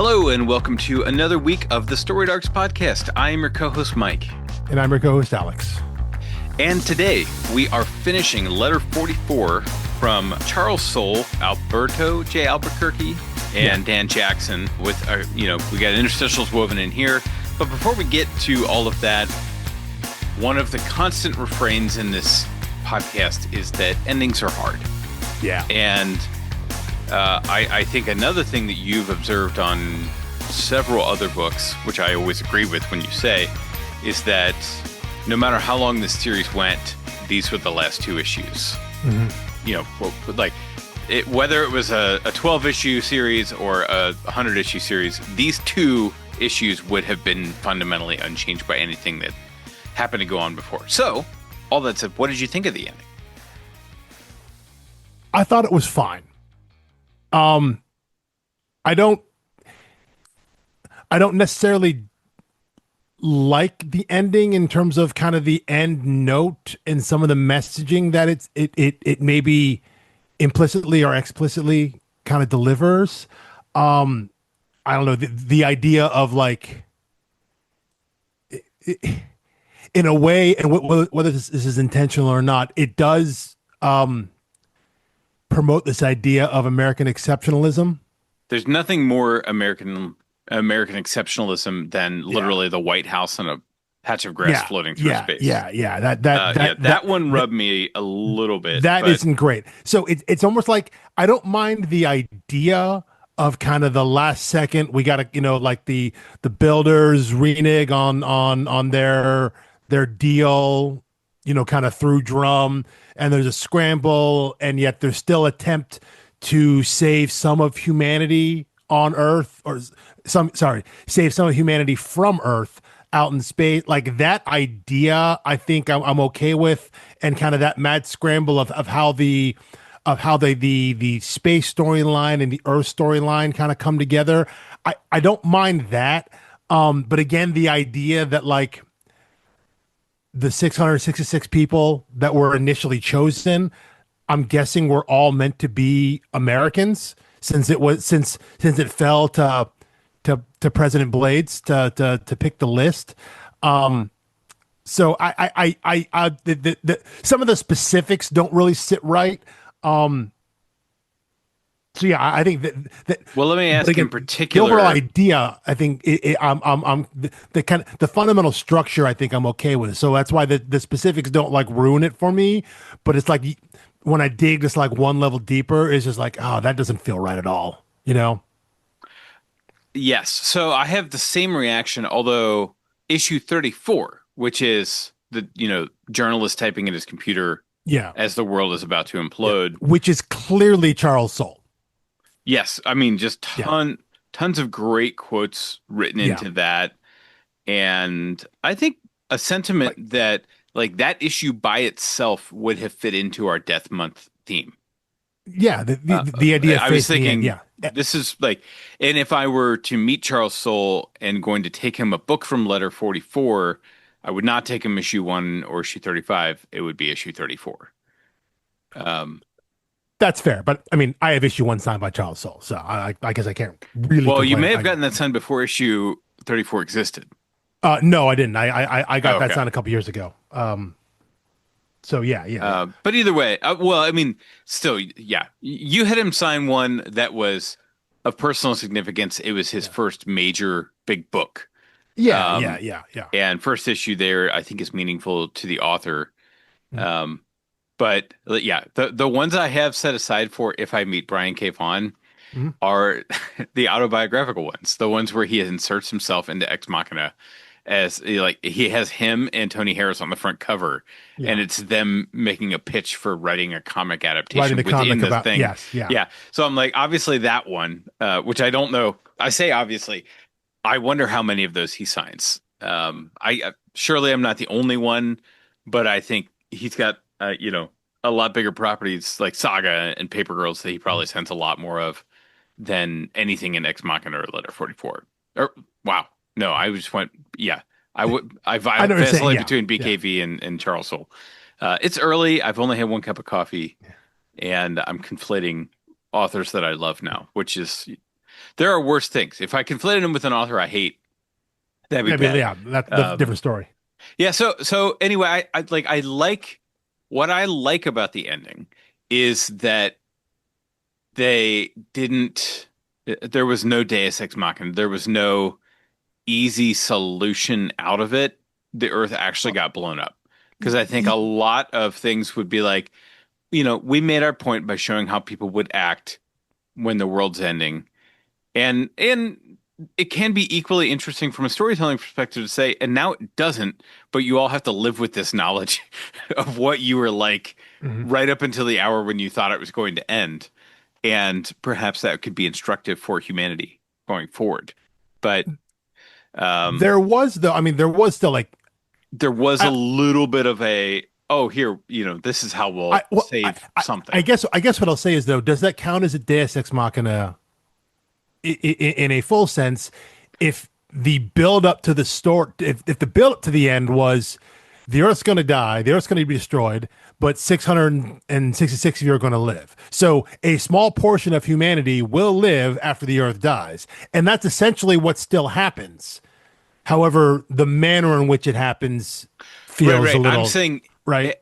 Hello, and welcome to another week of the Story Darks podcast. I am your co-host, Mike. And I'm your co-host, Alex. And today, we are finishing letter 44 from Charles Soule, Alberto J. Alburquerque, and Dan Jackson with, we got interstitials woven in here. But before we get to all of that, one of the constant refrains in this podcast is that endings are hard. Yeah. And I think another thing that you've observed on several other books, which I always agree with when you say, is that no matter how long this series went, these were the last two issues. Mm-hmm. You know, whether it was a 12-issue series or a 100-issue series, these two issues would have been fundamentally unchanged by anything that happened to go on before. So, all that said, what did you think of the ending? I thought it was fine. I don't necessarily like the ending in terms of kind of the end note and some of the messaging that it maybe implicitly or explicitly kind of delivers. I don't know, the idea of like, in a way, and whether this is intentional or not, it does promote this idea of American exceptionalism. There's nothing more American exceptionalism than literally the White House on a patch of grass floating through space. That one rubbed me a little bit. That isn't great. So it's almost like I don't mind the idea of kind of the last second we got to, like the builders renege on their deal, kind of through drum, and there's a scramble, and yet there's still attempt to save some of humanity on Earth, save some of humanity from Earth out in space. Like that idea, I think I'm okay with, and kind of that mad scramble of how the space storyline and the Earth storyline kind of come together. I don't mind that. But again, the idea that like the 666 people that were initially chosen, I'm guessing were all meant to be Americans, since it fell to President Blades to pick the list. So some of the specifics don't really sit right. So yeah, I think that. Well, let me ask again, in particular. The overall idea, I think I'm the fundamental structure. I think I'm okay with. So that's why the specifics don't like ruin it for me. But it's like when I dig just like one level deeper, it's just like, oh, that doesn't feel right at all. Yes. So I have the same reaction, although issue 34, which is the journalist typing in his computer, as the world is about to implode, which is clearly Charles Soule. Yes, I mean just tons of great quotes written into that, and I think a sentiment that like that issue by itself would have fit into our Death Month theme. Yeah, the idea. I was thinking, this is like, and if I were to meet Charles Soule and going to take him a book from letter 44, I would not take him issue 1 or issue 35. It would be issue 34. That's fair, but I mean, I have issue 1 signed by Charles Soule, so I guess I can't really. Well, you may have gotten that signed before issue 34 existed. No, I didn't. I got that signed a couple years ago. So yeah. But either way, well, I mean, still, you had him sign one that was of personal significance. It was his first major big book. Yeah. And first issue there, I think, is meaningful to the author. Mm-hmm. But yeah, the ones I have set aside for if I meet Brian K. Vaughan are the autobiographical ones, the ones where he inserts himself into Ex Machina as like he has him and Tony Harris on the front cover, and it's them making a pitch for writing a comic adaptation within the thing. Yeah. So I'm like, obviously that one, which I don't know. I say obviously, I wonder how many of those he signs. Surely I'm not the only one, but I think he's got a lot bigger properties like Saga and Paper Girls that he probably sends a lot more of than anything in Ex Machina or Letter 44. Or wow, no, I just went I vacillate between BKV and Charles Soule. It's early. I've only had 1 cup of coffee, and I'm conflating authors that I love now, which is There are worse things. If I conflated him with an author I hate, that'd be I mean, bad. yeah, that's a Um, different story. yeah. So anyway, I like what I like about the ending is that they didn't. There was no Deus Ex Machina. There was no easy solution out of it. The Earth actually got blown up because I think a lot of things would be like, we made our point by showing how people would act when the world's ending. And it can be equally interesting from a storytelling perspective to say, and now it doesn't, but you all have to live with this knowledge of what you were like Mhm. right up until the hour when you thought it was going to end. And perhaps that could be instructive for humanity going forward. But um, There was though. I mean, there was still like there was a I, little bit of a, oh, here, this is how we'll well, save I something. guess what I'll say is though, does that count as a Deus Ex Machina in a full sense? If the build up to the story, if the build up to the end was the Earth's going to die, the Earth's going to be destroyed, but 666 of you are going to live. So a small portion of humanity will live after the Earth dies, and that's essentially what still happens. However, the manner in which it happens Right, feels a right. I'm little saying, right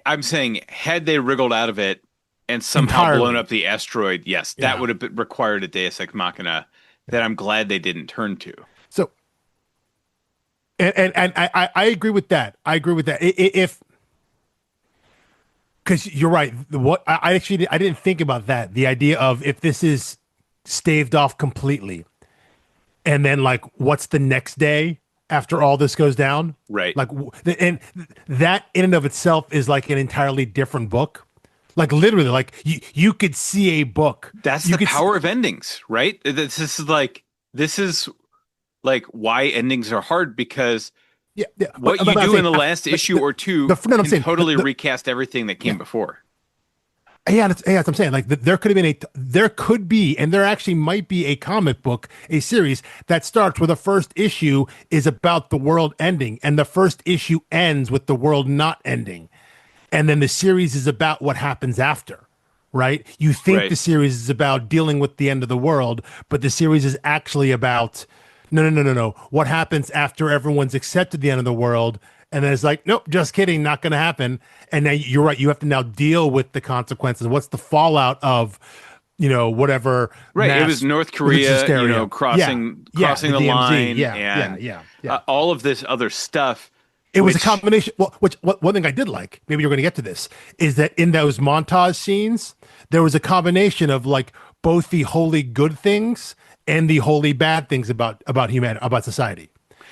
I'm saying, had they wriggled out of it and somehow blown up entirely. the asteroid, yes, that Yeah. would have required a Deus Ex Machina that I'm glad they didn't turn to. So, and I agree with that. I agree with that. If because you're right. What I actually I didn't think about that. The idea of if this is staved off completely, and then like what's the next day after all this goes down? Right. Like, and that in and of itself is like an entirely different book. Like literally, like you could see a book. That's You the could see, power of endings, right? This is like why endings are hard because yeah, yeah. what But you I'm do saying in the last like issue or two no, I'm can saying totally recast everything that yeah. came before. That's what I'm saying. Like there could have been there could be, and there actually might be a comic book, a series that starts where the first issue is about the world ending, and the first issue ends with the world not ending, and then the series is about what happens after. Right? You think Right. the series is about dealing with the end of the world, but the series is actually about no. What happens after everyone's accepted the end of the world? And then it's like, nope, just kidding, not going to happen. And now you're right. You have to now deal with the consequences. What's the fallout of, whatever Right. It was mass North religious Korea, hysteria? Yeah, yeah, crossing the the DMZ. line and Yeah. all of this other stuff, It was a which, combination. Well, one thing I did like, maybe you're going to get to this, is that in those montage scenes, there was a combination of like both the wholly good things and the wholly bad things about humanity, about society.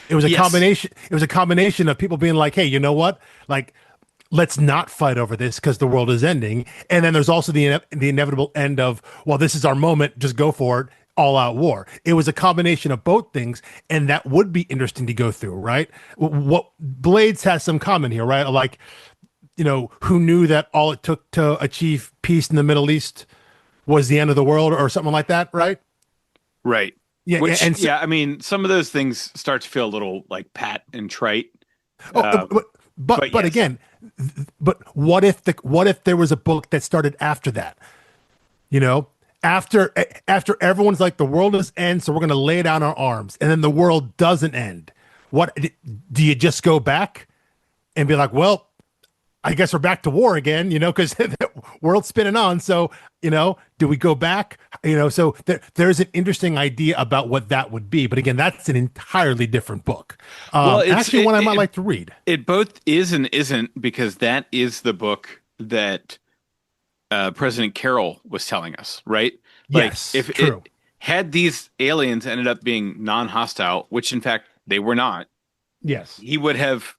It was a yes, combination. It was a combination of people being like, "Hey, you know what? Like, let's not fight over this because the world is ending." And then there's also the inevitable end of, "Well, this is our moment. Just go for it." All out war. It was a combination of both things, and that would be interesting to go through, right? What Blades has some comment here, right? Like, who knew that all it took to achieve peace in the Middle East was the end of the world or something like that, right? right. Yeah, yeah, Which, and so, yeah, I mean, some of those things start to feel a little like pat and trite. oh, Um, but but yes, again, but what if there was a book that started after that? You know, after everyone's like the world is end, so we're gonna lay down our arms, and then the world doesn't end. What do you just go back and be like, well, I guess we're back to war again, because the world's spinning on. So, do we go back? So there's an interesting idea about what that would be. But again, that's an entirely different book. well, Actually, one I might like to read. it both is and isn't because that is the book that President Carroll was telling us, right? Like Yes, if true. it had these aliens ended up being non-hostile, which in fact they were not, Yes, he would have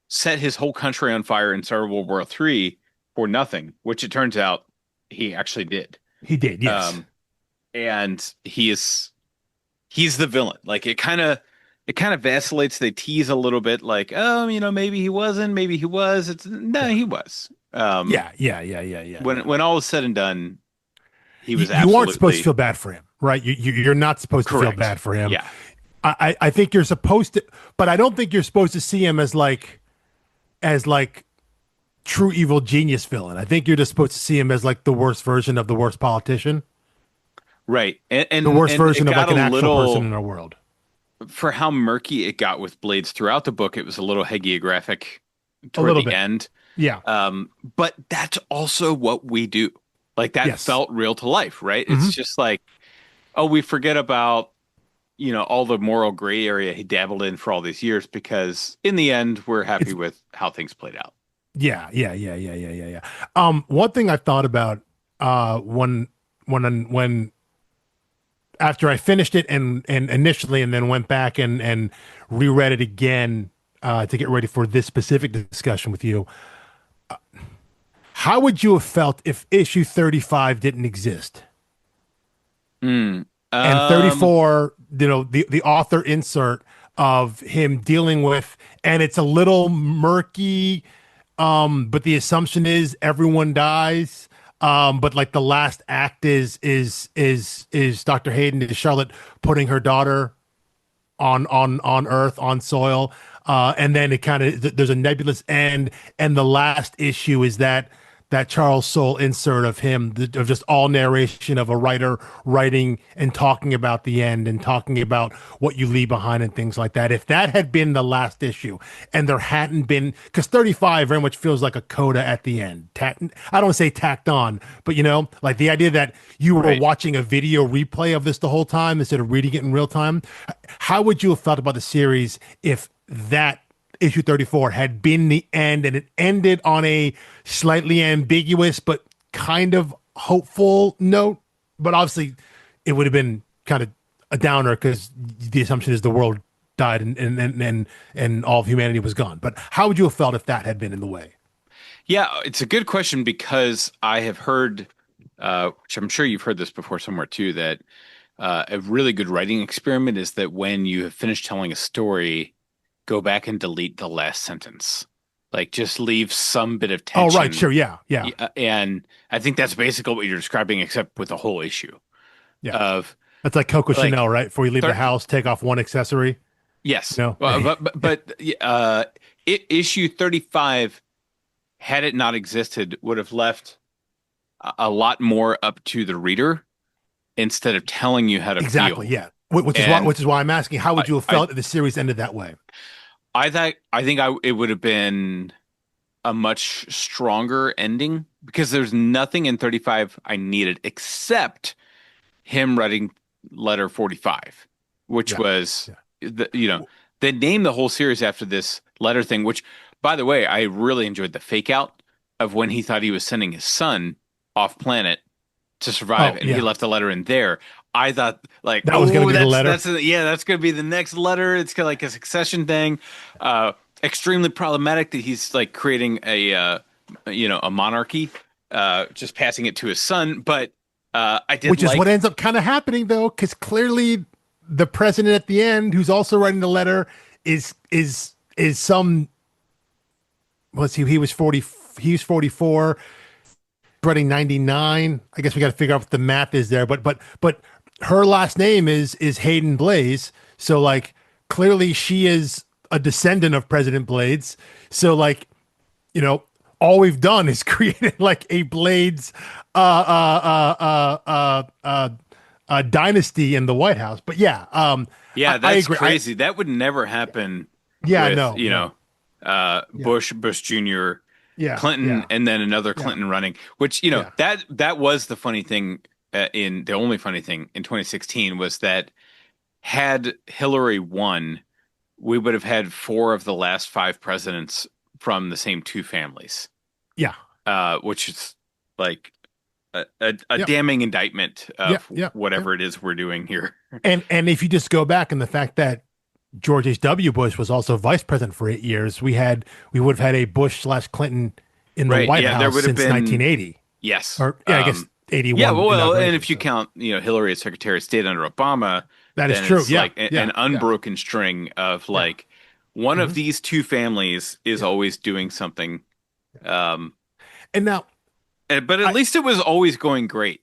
set his whole country on fire and started World War III for nothing, which it turns out he actually did. he did. Yes. Um, and he's the villain. Like it kind of vacillates. They tease a little bit, like, oh, maybe he wasn't, maybe he was. It's no, Yeah. he was. Yeah. When all was said and done, he was You aren't supposed to absolutely feel bad for him, right? You're not supposed to feel correct. bad for him. Yeah. I think you're supposed to, but I don't think you're supposed to see him as like true evil genius villain. I think you're just supposed to see him as like the worst version of the worst politician. right. And, The and worst and it version of got like a an actual person little in our world. for how murky it got with Blades throughout the book, it was a little hagiographic A toward little the bit. end. Yeah. But that's also what we do. Like that Yes. felt real to life, right? It's Hmm. just like, oh, we forget about, all the moral gray area he dabbled in for all these years because in the end, we're happy It's with how things played out. yeah, yeah, yeah, yeah, yeah, yeah, yeah. One thing I thought about when after I finished it and initially and then went back and reread it again to get ready for this specific discussion with you. How would you have felt if issue 35 didn't exist? Mm. And Um, 34, the author insert of him dealing with, and it's a little murky, but the assumption is everyone dies. But like the last act is Dr. Hayden, is Charlotte putting her daughter on Earth, on soil, and then it kind of there's a nebulous end, and the last issue is that Charles Soule insert of him, of just all narration of a writer writing and talking about the end and talking about what you leave behind and things like that. If that had been the last issue and there hadn't been, because 35 very much feels like a coda at the end. I don't want to say tacked on, but like the idea that you were right. watching a video replay of this the whole time instead of reading it in real time. How would you have felt about the series if that issue 34 had been the end and it ended on a slightly ambiguous but kind of hopeful note? But obviously it would have been kind of a downer because the assumption is the world died and all of humanity was gone. But how would you have felt if that had been in the way? Yeah, it's a good question because I have heard, which I'm sure you've heard this before somewhere too, that a really good writing experiment is that when you have finished telling a story, go back and delete the last sentence. Like just leave some bit of Oh, right. tension. Sure. Yeah. Yeah. And I think that's basically what you're describing, except with the whole issue Yeah. of That's like Coco like, Chanel, right? Before you leave the thir house, take off one accessory. yes. No. Well, issue 35, had it not existed, would have left a lot more up to the reader instead of telling you how to Exactly. feel. Yeah. Which is why And which is why I'm asking, how I, would you have I, felt if the series ended that way? I think it would have been a much stronger ending because there's nothing in 35 I needed except him writing letter 45, which Yeah. was Yeah. they named the whole series after this letter thing, which by the way, I really enjoyed the fake out of when he thought he was sending his son off planet to survive Oh, and he yeah. left a letter in there. I thought like, That was going to oh, be the letter. that's gonna be the next letter. It's kind of like a succession thing. Extremely problematic that he's like creating a monarchy, just passing it to his son. But I did Which is what like ends up kind of happening though, because clearly the president at the end, who's also writing the letter, is some was he was 40, he was 44, writing 99. I guess we got to figure out what the math is there, but her last name is Hayden Blaze. So like clearly she is a descendant of President Blades. So like, you know, all we've done is created like a Blades dynasty in the White House. But yeah, yeah, I that's agree. crazy. That would never happen Yeah, with, no, no. Yeah, Bush Jr., yeah, Clinton, yeah, and then another yeah, Clinton running, which, yeah. that was the funny thing in the only funny thing in 2016 was that had Hillary won, we would have had four of the last five presidents from the same two families, Yeah. which is like a Yep. damning indictment Yep. of Yep. Yep. whatever it is we're doing here. And if you just go back and the fact that George H.W. Bush was also vice president for 8 years, we would have had a Bush slash Clinton in the Right. White Yeah, there House would have since been. 1980, Yes. or yeah, I guess Yeah, 81 well, and inauguration. if you So count, Hillary as Secretary of State under Obama, that is then true. it's Yeah. like Yeah. an Yeah. unbroken string of Yeah. like one of Hmm. these two families is Yeah. always doing something. Um, And now but at I least it was always going great.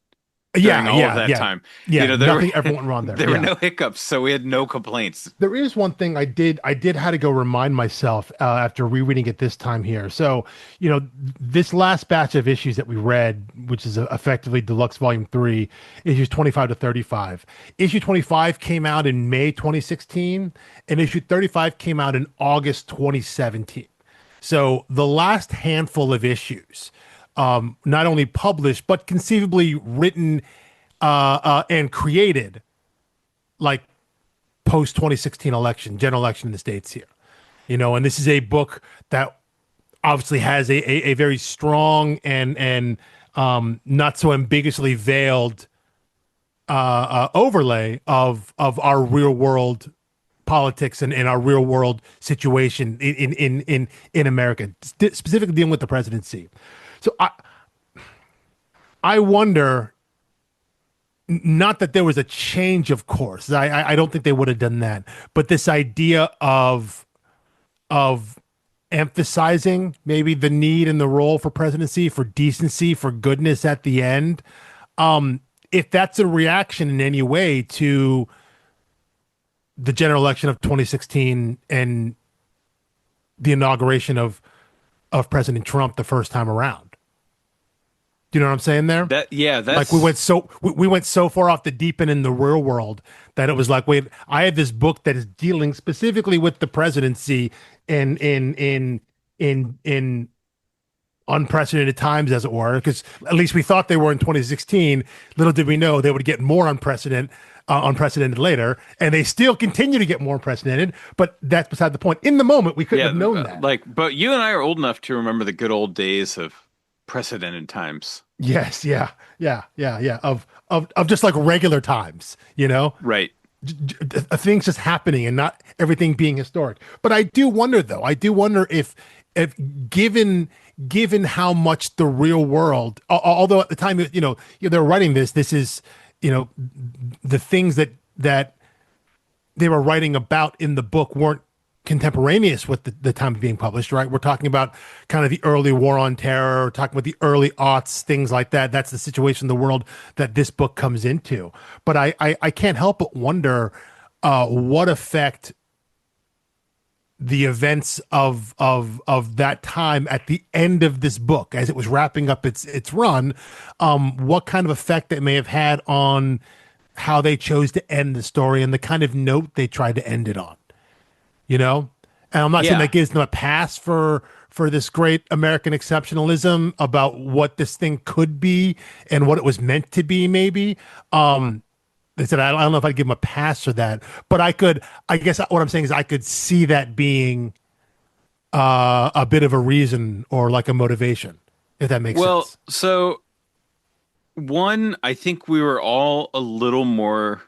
during Yeah, all of yeah, that yeah, time. yeah. There were Nothing ever went wrong there. there were Yeah. no hiccups, so we had no complaints. There is one thing I did had to go remind myself after rereading it this time here. So, this last batch of issues that we read, which is effectively Deluxe Volume 3, issues 25 to 35. Issue 25 came out in May 2016, and issue 35 came out in August 2017. So the last handful of issues, not only published, but conceivably written and created like post 2016 election, general election in the States here. And this is a book that obviously has a very strong and not so ambiguously veiled overlay of our real world politics and our real world situation in America, specifically dealing with the presidency. So I wonder, not that there was a change of course. I don't think they would have done that, but this idea of emphasizing maybe the need and the role for presidency, for decency, for goodness at the end. If that's a reaction in any way to the general election of 2016 and the inauguration of President Trump the first time around. Do you know what I'm saying there? Like That's we went so far off the deep end in the real world that it was like, wait, I have this book that is dealing specifically with the presidency in unprecedented times, as it were, because at least we thought they were in 2016. Little did we know they would get more unprecedented later, and they still continue to get more unprecedented. But that's beside the point. In the moment, we couldn't have known that. but you and I are old enough to remember the good old days of precedented times. Yes, yeah. Of just like regular times, Right. things just happening and not everything being historic. But I do wonder, though. I do wonder if given how much the real world, although at the time, they're writing this is, the things that they were writing about in the book weren't contemporaneous with the time of being published, right? We're talking about kind of the early war on terror, talking about the early aughts, things like that. That's the situation in the world that this book comes into. But I can't help but wonder what effect the events of that time at the end of this book, as it was wrapping up its run, what kind of effect it may have had on how they chose to end the story and the kind of note they tried to end it on. And I'm not saying Yeah. that gives them a pass for this great American exceptionalism about what this thing could be and what it was meant to be, maybe. They said, I don't know if I'd give them a pass for that, but I guess what I'm saying is I could see that being a bit of a reason or like a motivation, if that makes Well, sense. so one, I think we were all a little more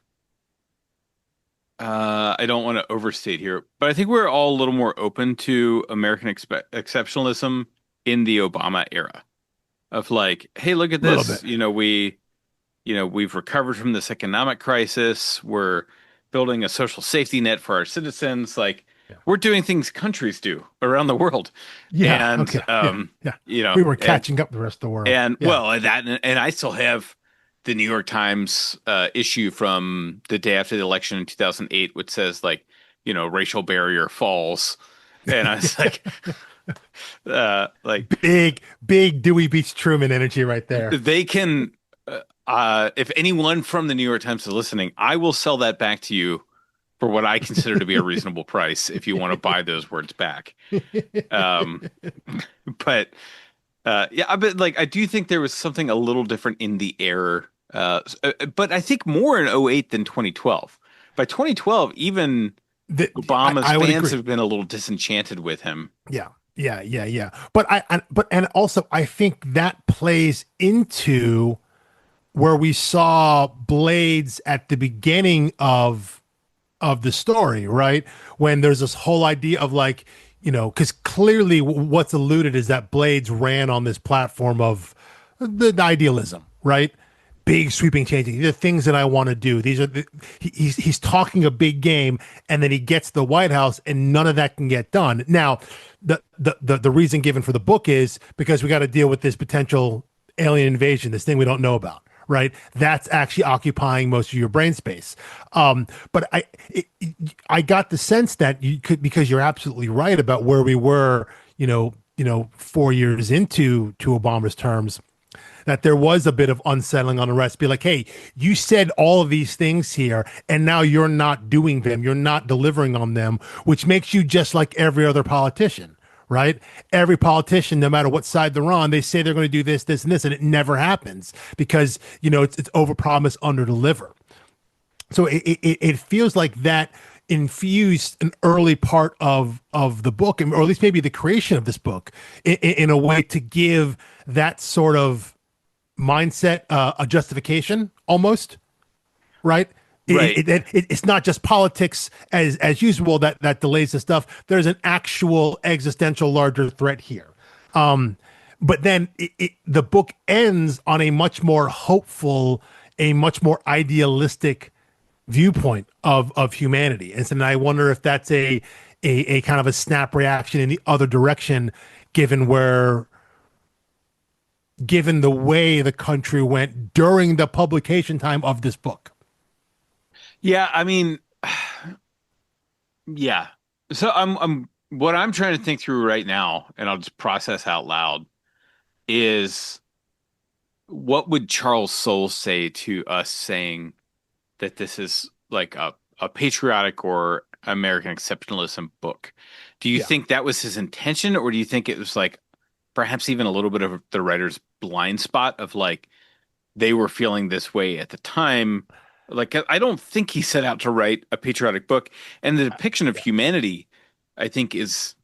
I don't want to overstate here, but I think we're all a little more open to American exceptionalism in the Obama era of like, hey, look at A little this. bit. We've recovered from this economic crisis. We're building a social safety net for our citizens. Like Yeah. we're doing things countries do around the world. Yeah. And Okay. Yeah. Yeah. We were catching up the rest of the world. and Yeah. well, and I still have the New York Times issue from the day after the election in 2008, which says like, racial barrier falls, and I was like, Big Dewey beats Truman energy right there. they can, if anyone from the New York Times is listening, I will sell that back to you for what I consider to be a reasonable price if you want to buy those words back. Um, but but like I do think there was something a little different in the air. But I think more in '08 than 2012. By 2012, even Obama's I would fans agree. have been a little disenchanted with him. Yeah. And also I think that plays into where we saw Blades at the beginning of the story, right? When there's this whole idea of like, because clearly what's alluded is that Blades ran on this platform of the idealism, right? Big sweeping changes. These are things that I want to do. These are he's talking a big game, and then he gets to the White House, and none of that can get done. Now, the reason given for the book is because we got to deal with this potential alien invasion, this thing we don't know about, right? That's actually occupying most of your brain space. But I got the sense that you could, because you're absolutely right about where we were, 4 years into to Obama's terms, that there was a bit of unsettling on the rest. Be like, hey, you said all of these things here, and now you're not doing them. You're not delivering on them, which makes you just like every other politician, right? Every politician, no matter what side they're on, they say they're going to do this, this, and this, and it never happens because, it's overpromise, underdeliver. So it feels like that infused an early part of the book, or at least maybe the creation of this book, in a way to give that sort of mindset a justification almost, right? Right. It's not just politics as usual that delays the stuff. There's an actual existential larger threat here. But then the book ends on a much more hopeful, a much more idealistic viewpoint of humanity. And so I wonder if that's a kind of a snap reaction in the other direction, given the way the country went during the publication time of this book. Yeah, I mean, yeah. So I'm what I'm trying to think through right now, and I'll just process out loud, is what would Charles Soule say to us saying that this is like a patriotic or American exceptionalism book? Do you Yeah. think that was his intention, or do you think it was like perhaps even a little bit of the writer's blind spot of like they were feeling this way at the time? Like, I don't think he set out to write a patriotic book, and the depiction of humanity, I think, is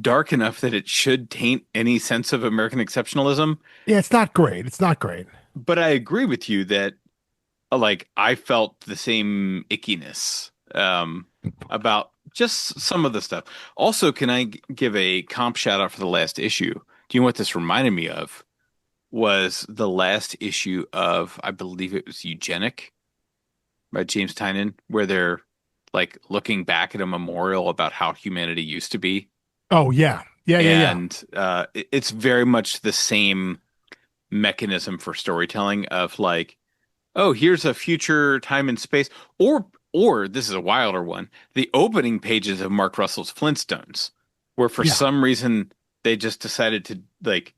dark enough that it should taint any sense of American exceptionalism. Yeah, it's not great. It's not great. But I agree with you that, like, I felt the same ickiness about just some of the stuff. Also, can I give a comp shout out for the last issue? Do you know what this reminded me of? Was the last issue of, I believe it was Eugenic by James Tynion, where they're like looking back at a memorial about how humanity used to be. Oh yeah. Yeah. And it's very much the same mechanism for storytelling of like, oh, here's a future time and space, or this is a wilder one, the opening pages of Mark Russell's Flintstones, where for Yeah. some reason they just decided to like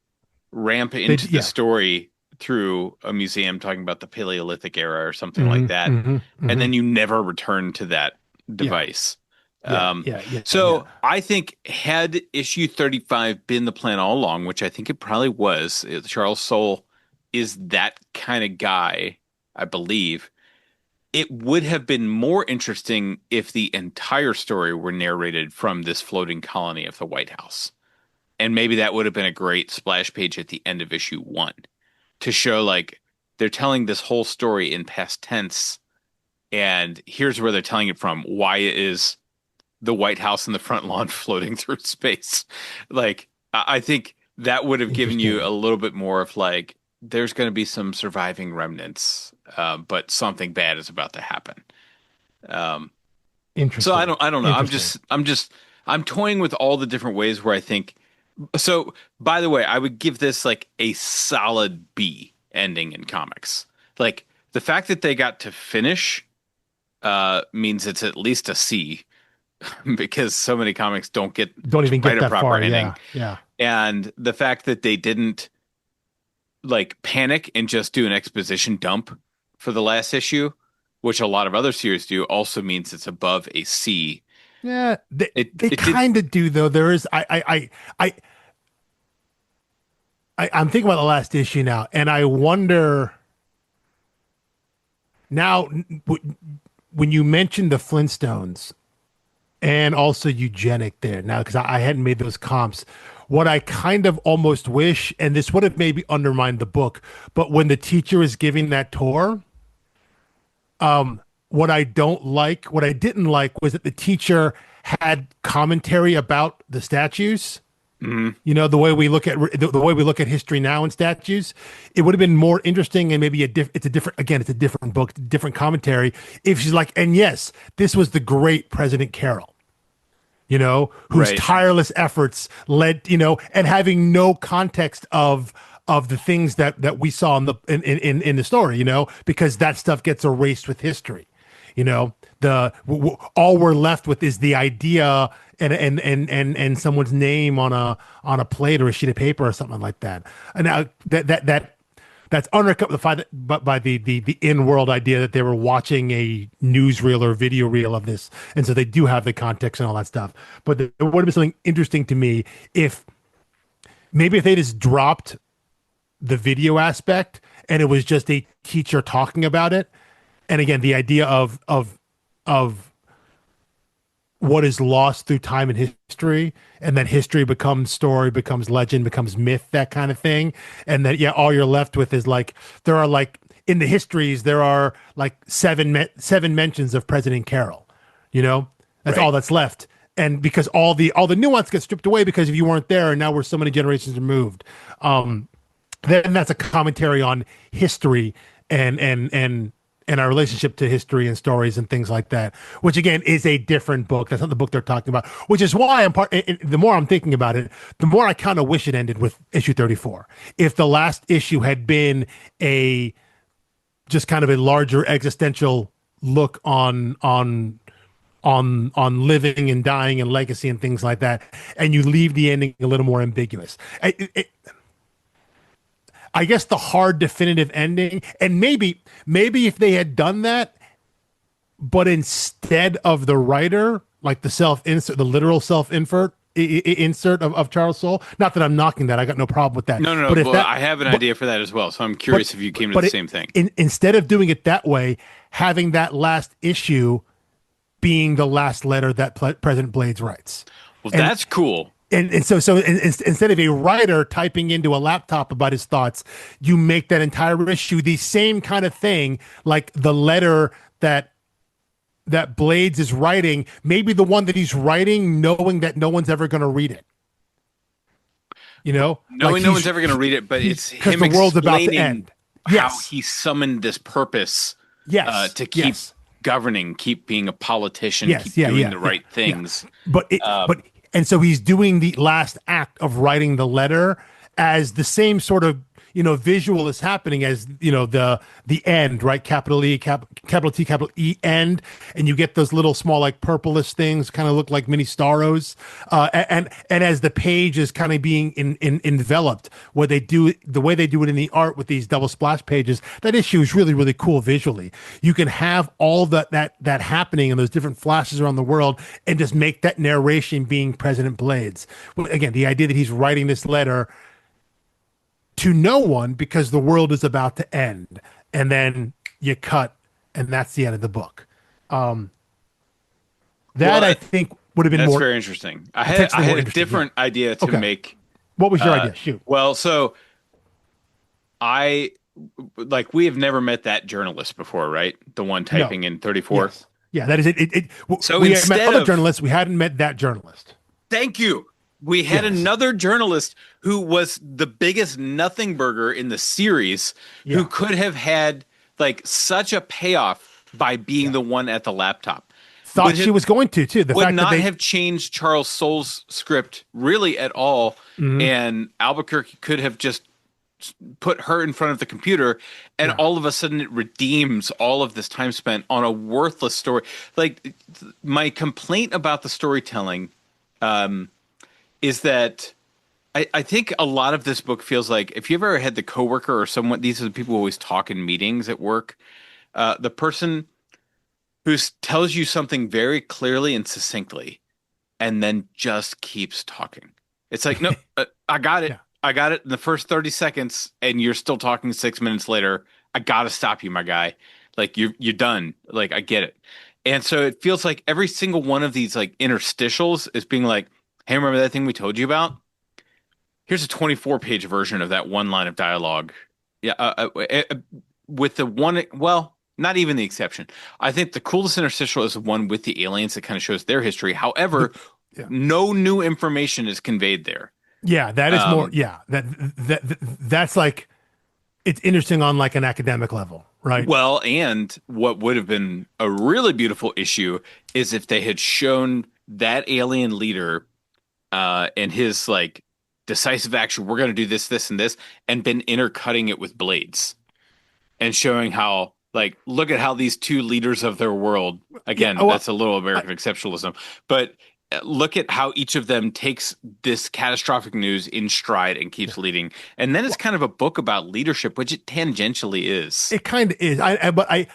ramp into the Yeah. story through a museum talking about the Paleolithic era or something like that. And Hmm. then you never return to that Yeah. device. Yeah. Um, Yeah. Yeah. Yeah. so I think had issue 35 been the plan all along, which I think it probably was, Charles Soule is that kind of guy, I believe. It would have been more interesting if the entire story were narrated from this floating colony of the White House. And maybe that would have been a great splash page at the end of issue 1 to show like they're telling this whole story in past tense, and here's where they're telling it from. Why is the White House in the front lawn floating through space? Like, I think that would have given you Interesting. a little bit more of like, there's going to be some surviving remnants, but something bad is about to happen. Um, so Interesting. I don't know. Interesting. I'm toying with all the different ways where I think. So, by the way, I would give this like a solid B ending in comics. Like the fact that they got to finish means it's at least a C because so many comics don't get Don't to even write get a that proper far. ending. Yeah. Yeah. And the fact that they didn't like panic and just do an exposition dump for the last issue, which a lot of other series do, also means it's above a C. Yeah. They It did. kind of do though. There is I'm thinking about the last issue now, and I wonder now when you mentioned the Flintstones and also eugenic there now, because I hadn't made those comps. What I kind of almost wish, and this would have maybe undermined the book, but when the teacher is giving that tour, what what I didn't like was that the teacher had commentary about the statues. Mhm. The way we look at the way we look at history now in statues, it would have been more interesting and maybe it's a different book, different commentary. If she's like, and yes, this was the great President Carroll, whose Right. tireless efforts led, and having no context of of the things that we saw in the story, because that stuff gets erased with history. All we're left with is the idea and someone's name on a plate or a sheet of paper or something like that. And now that's undercut by the in-world idea that they were watching a newsreel or video reel of this, and so they do have the context and all that stuff. But there would have been something interesting to me if they just dropped the video aspect and it was just a teacher talking about it. And again, the idea of what is lost through time and history, and then history becomes story, becomes legend, becomes myth, that kind of thing. And that, yeah, all you're left with is like, there are like, in the histories, there are like seven mentions of President Carroll, that's Right. all that's left. And because all the nuance gets stripped away because if you weren't there, and now we're so many generations removed, then that's a commentary on history and our relationship to history and stories and things like that, which again is a different book. That's not the book they're talking about, which is why the more I'm thinking about it, the more I kind of wish it ended with issue 34. If the last issue had been just kind of a larger existential look on living and dying and legacy and things like that, and you leave the ending a little more ambiguous. I guess the hard definitive ending, and maybe if they had done that, but instead of the writer, like the self-insert, the literal self-insert insert of Charles Soule. Not that I'm knocking that. I got no problem with that. No. But if Well, that, I have an idea for that as well. So I'm curious if you came to but the same thing. Instead of doing it that way, having that last issue being the last letter that President Blades writes. Well, that's cool. And so instead of a writer typing into a laptop about his thoughts, you make that entire issue the same kind of thing, like the letter that Blades is writing, maybe the one that he's writing knowing that no one's ever going to read it. Knowing like no one's ever going to read it, but it's him the world's about to end. How he summoned this purpose to keep governing, keep being a politician, keep doing the right things. And so he's doing the last act of writing the letter as the same sort of, visual is happening as, the end, right? Capital E, capital T, capital E, end. And you get those little small, like purplish things kind of look like mini staros. And as the page is kind of being enveloped, the way they do it in the art with these double splash pages, that issue is really, really cool visually. You can have all that happening and those different flashes around the world and just make that narration being President Blades. Well, again, the idea that he's writing this letter to no one because the world is about to end, and then you cut, and that's the end of the book. I think would have been that's more. Very interesting. I had a different idea to make. What was your idea? Shoot. Well, so we have never met that journalist before, right? The one typing in 34. Yes. Yeah, that is it. So we had met other journalists. We hadn't met that journalist. Thank you. We had another journalist who was the biggest nothing burger in the series who could have had like such a payoff by being the one at the laptop. Thought she was going to, too. Would not have changed Charles Soule's script really at all. Mm-hmm. And Alburquerque could have just put her in front of the computer, and all of a sudden it redeems all of this time spent on a worthless story. Like, my complaint about the storytelling is that I think a lot of this book feels like if you've ever had the coworker or someone, these are the people who always talk in meetings at work, the person who tells you something very clearly and succinctly and then just keeps talking. It's like, no, I got it. I got it in the first 30 seconds and you're still talking 6 minutes later. I got to stop you, my guy. Like you're done. Like, I get it. And so it feels like every single one of these like interstitials is being like, hey, remember that thing we told you about? Here's a 24-page version of that one line of dialogue. Yeah, with the one, well, not even the exception. I think the coolest interstitial is the one with the aliens that kind of shows their history. However, no new information is conveyed there. Yeah, that is more. Yeah, that's like, it's interesting on like an academic level, right? Well, and what would have been a really beautiful issue is if they had shown that alien leader and his like decisive action. We're going to do this, this, and this, and been intercutting it with blades and showing how, like, look at how these two leaders of their world, Yeah. again, Well, that's a little American exceptionalism, but look at how each of them takes this catastrophic news in stride and keeps leading. And then it's kind of a book about leadership, which it tangentially is. it kind of is. I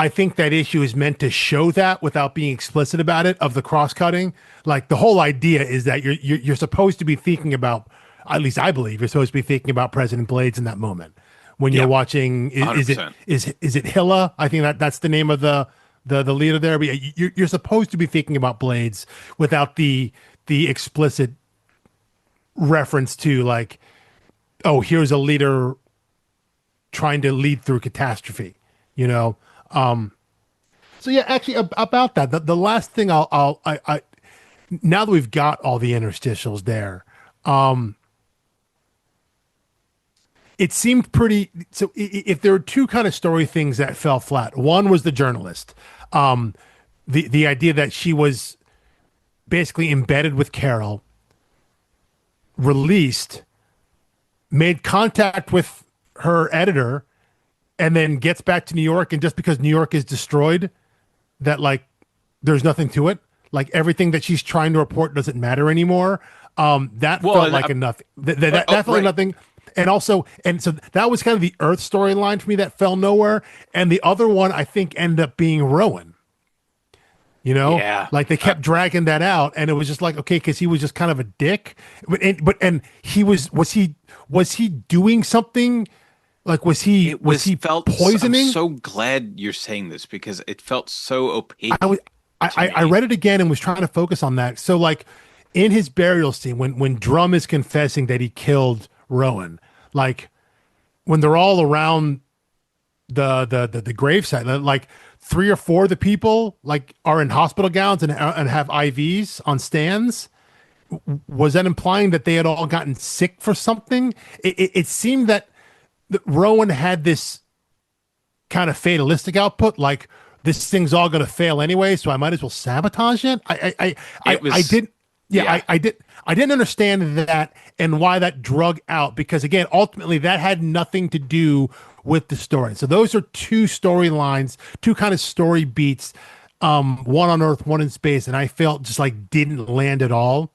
think that issue is meant to show that without being explicit about it, of the cross cutting. Like, the whole idea is that you're supposed to be thinking about, at least I believe you're supposed to be thinking about President Blades in that moment when you're Yeah, watching. Is it Hilla? I think that's the name of the leader there. But yeah, you're supposed to be thinking about Blades without the explicit reference to, like, oh, here's a leader trying to lead through catastrophe, you know. So yeah, actually, about that, the last thing I now that we've got all the interstitials there, it seemed pretty. So if there were two kind of story things that fell flat, one was the journalist, the idea that she was basically embedded with Carol, released, made contact with her editor, and then gets back to New York, and just because New York is destroyed, that, like, there's nothing to it. Like, everything that she's trying to report doesn't matter anymore. That felt like a nothing. That felt like nothing. And also, and so that was kind of the Earth storyline for me that fell nowhere. And the other one, I think, ended up being Rowan. You know, Yeah. like, they kept dragging that out, and it was just like, okay, because he was just kind of a dick. But he was he doing something? Like, was he felt poisoning? I'm so glad you're saying this because it felt so opaque. I read it again and was trying to focus on that. So, like, in his burial scene, when Drum is confessing that he killed Rowan, like, when they're all around the gravesite, like, three or four of the people, like, are in hospital gowns and have IVs on stands. Was that implying that they had all gotten sick for something? It seemed that Rowan had this kind of fatalistic output, like, this thing's all going to fail anyway, so I might as well sabotage it. I didn't understand that and why that drug out, because, again, ultimately that had nothing to do with the story. So those are two storylines, two kind of story beats, one on Earth, one in space, and I felt just like didn't land at all.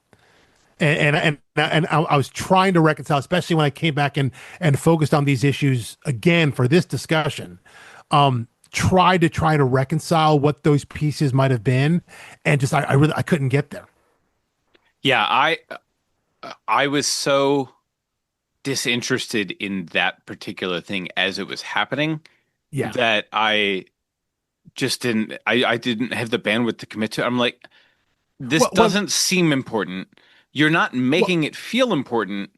And I was trying to reconcile, especially when I came back and focused on these issues again for this discussion. Try to reconcile what those pieces might have been, and just I couldn't get there. Yeah, I was so disinterested in that particular thing as it was happening Yeah. that I just didn't have the bandwidth to commit to it. I'm like, this doesn't seem important. You're not making it feel important.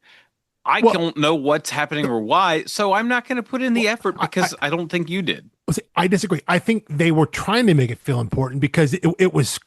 I don't know what's happening or why, so I'm not going to put in the effort because I don't think you did. I disagree. I think they were trying to make it feel important because it was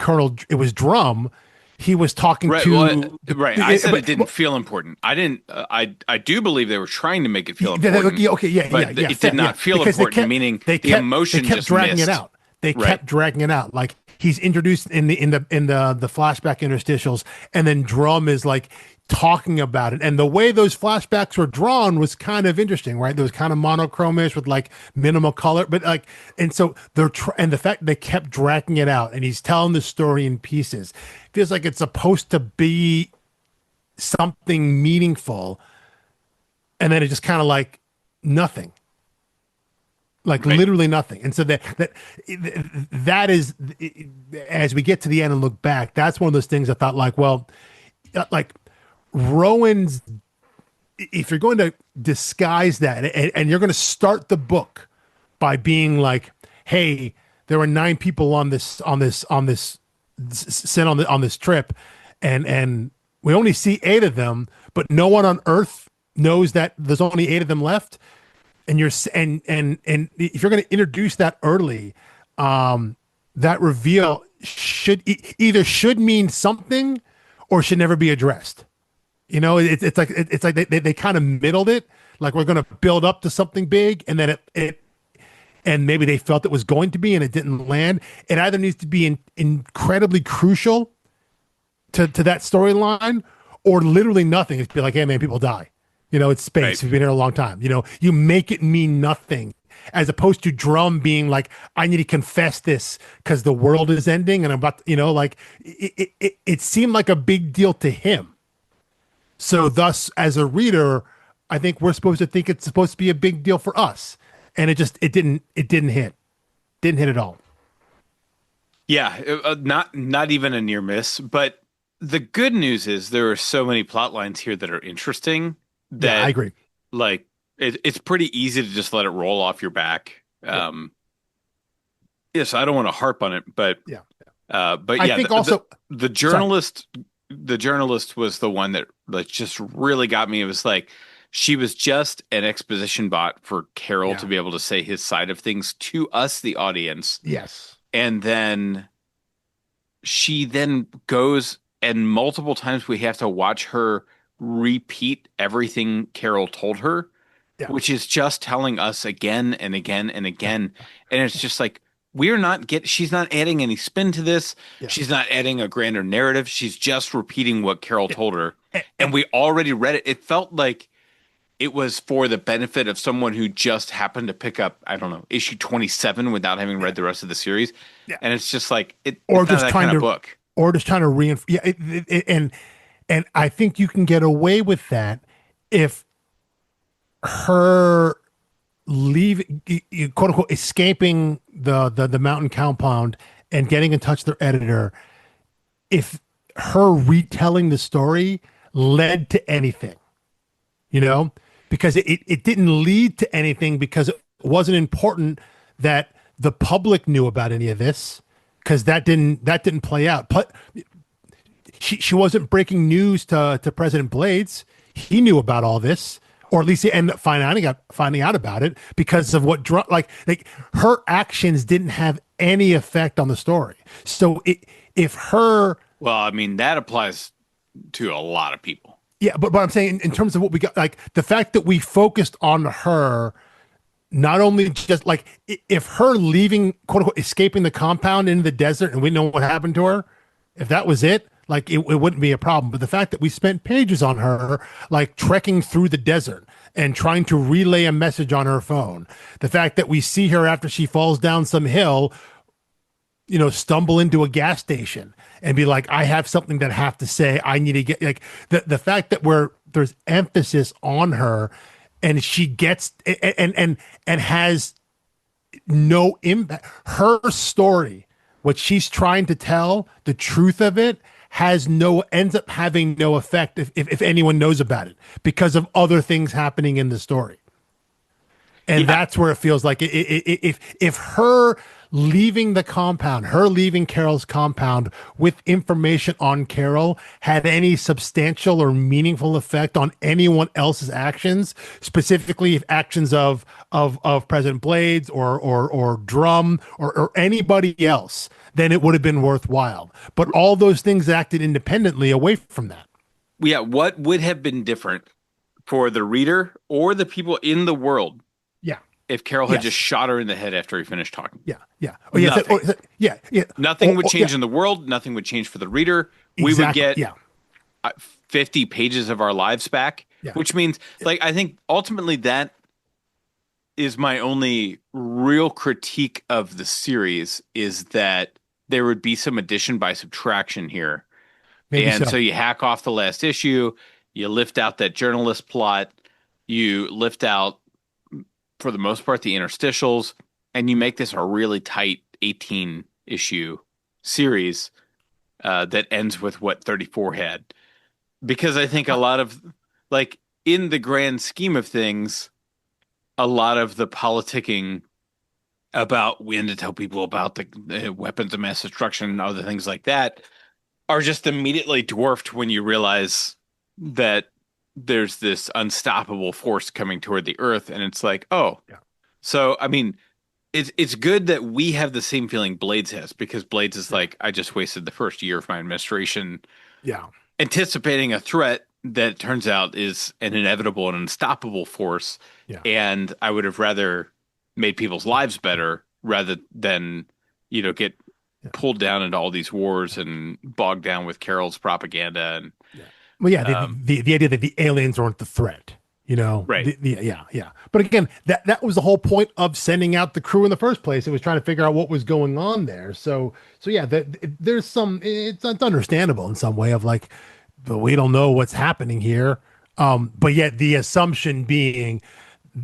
Drum. He was talking to right. I said it didn't feel important. I didn't. I do believe they were trying to make it feel important. Okay, yeah, but yeah. It did not feel because important. Meaning the emotion kept just dragging missed. it out. They kept dragging it out. Like, he's introduced in the flashback interstitials, and then Drum is like talking about it, and the way those flashbacks were drawn was kind of interesting, right? There was kind of monochromish with, like, minimal color, but, like, and so and the fact they kept dragging it out, and he's telling the story in pieces, feels like it's supposed to be something meaningful, and then it just kind of like nothing. Like, literally nothing. And so that is, as we get to the end and look back, that's one of those things I thought, like, well, like, Rowan's, if you're going to disguise that, and you're going to start the book by being like, hey, there were 9 people on this sent on this trip, and we only see 8 of them, but no one on Earth knows that there's only 8 of them left. And if you're going to introduce that early, that reveal should mean something or should never be addressed. You know, it's like they kind of middled it. Like, we're going to build up to something big, and then and maybe they felt it was going to be, and it didn't land. It either needs to be incredibly crucial to that storyline, or literally nothing. It's be like, hey man, people die. It's Right. space. We've been here a long time. You make it mean nothing, as opposed to Drum being like, I need to confess this because the world is ending, and I'm about, like it seemed like a big deal to him. So thus, as a reader, I think we're supposed to think it's supposed to be a big deal for us, and it didn't hit at all. Yeah, not even a near miss, but the good news is there are so many plot lines here that are interesting Yeah, I that agree. like it's pretty easy to just let it roll off your back. Yeah, Yes, I don't want to harp on it, yeah. but I yeah, think also, the sorry. journalist was the one that like just really got me. It was like she was just an exposition bot for Carol to Yeah. be able to say his side of things to us, the audience, Yes. and then she then goes and multiple times we have to watch her repeat everything Carol told her, Yeah. which is just telling us again and again and again. And it's just like she's not adding any spin to this. Yeah. She's not adding a grander narrative. She's just repeating what Carol Yeah. told her. And, And we already read it. It felt like it was for the benefit of someone who just happened to pick up, I don't know, issue 27 without having yeah. read the rest of the series. Yeah. And it's just like Or it's not just that trying kind of to, book. or just trying to reinforce. Yeah. And I think you can get away with that if her leaving, quote unquote, escaping the mountain compound and getting in touch with their editor, if her retelling the story led to anything, you know, because it didn't lead to anything because it wasn't important that the public knew about any of this, because that didn't play out. But she wasn't breaking news to President Blades. He knew about all this, or at least he ended up finding out about it because of what like her actions didn't have any effect on the story. So if her Well, I mean, that applies to a lot of people. yeah, but I'm saying in terms of what we got, like the fact that we focused on her, not only just like if her leaving, quote unquote, escaping the compound into the desert, and we know what happened to her, if that was it, like it wouldn't be a problem. But the fact that we spent pages on her, like trekking through the desert and trying to relay a message on her phone, the fact that we see her after she falls down some hill, stumble into a gas station and be like, I have something that I have to say. I need to get like the fact that there's emphasis on her, and she gets and has no impact. Her story, what she's trying to tell, the truth of it ends up having no effect if anyone knows about it because of other things happening in the story. And Yeah, that's where it feels like if her leaving the compound, her leaving Carol's compound with information on Carol had any substantial or meaningful effect on anyone else's actions, specifically if actions of President Blades or Drum or anybody else, then it would have been worthwhile. But all those things acted independently away from that. yeah. What would have been different for the reader or the people in the world Yeah. if Carol had just Yes. shot her in the head after he finished talking? Yeah. Yeah. Oh yes. Nothing. Yeah. Yeah. Nothing would Yeah. change in the world. Nothing would change for the reader. We would Exactly. get Yeah. 50 pages of our lives back, Yeah. which means, like, I think ultimately that is my only real critique of the series is that there would be some addition by subtraction here. Maybe And so. so you hack off the last issue, you lift out that journalist plot, you lift out, for the most part, the interstitials, and you make this a really tight 18 issue series that ends with what 34 had. Because I think a Uh, lot of, like, in the grand scheme of things, a lot of the politicking about when to tell people about the weapons of mass destruction and other things like that are just immediately dwarfed when you realize that there's this unstoppable force coming toward the earth. And it's like, oh, yeah. so I mean, it's good that we have the same feeling Blades has, because Blades is Yeah. like, I just wasted the first year of my administration Yeah. anticipating a threat that turns out is an inevitable and unstoppable force. Yeah. And I would have rather made people's lives better rather than, get Yeah. pulled down into all these wars and bogged down with Carol's propaganda and Yeah. Well, yeah, um, the idea that the aliens aren't the threat, right. yeah, yeah. But again, that was the whole point of sending out the crew in the first place. It was trying to figure out what was going on there. So yeah, there's some, it's understandable in some way of like, but we don't know what's happening here. But yet the assumption being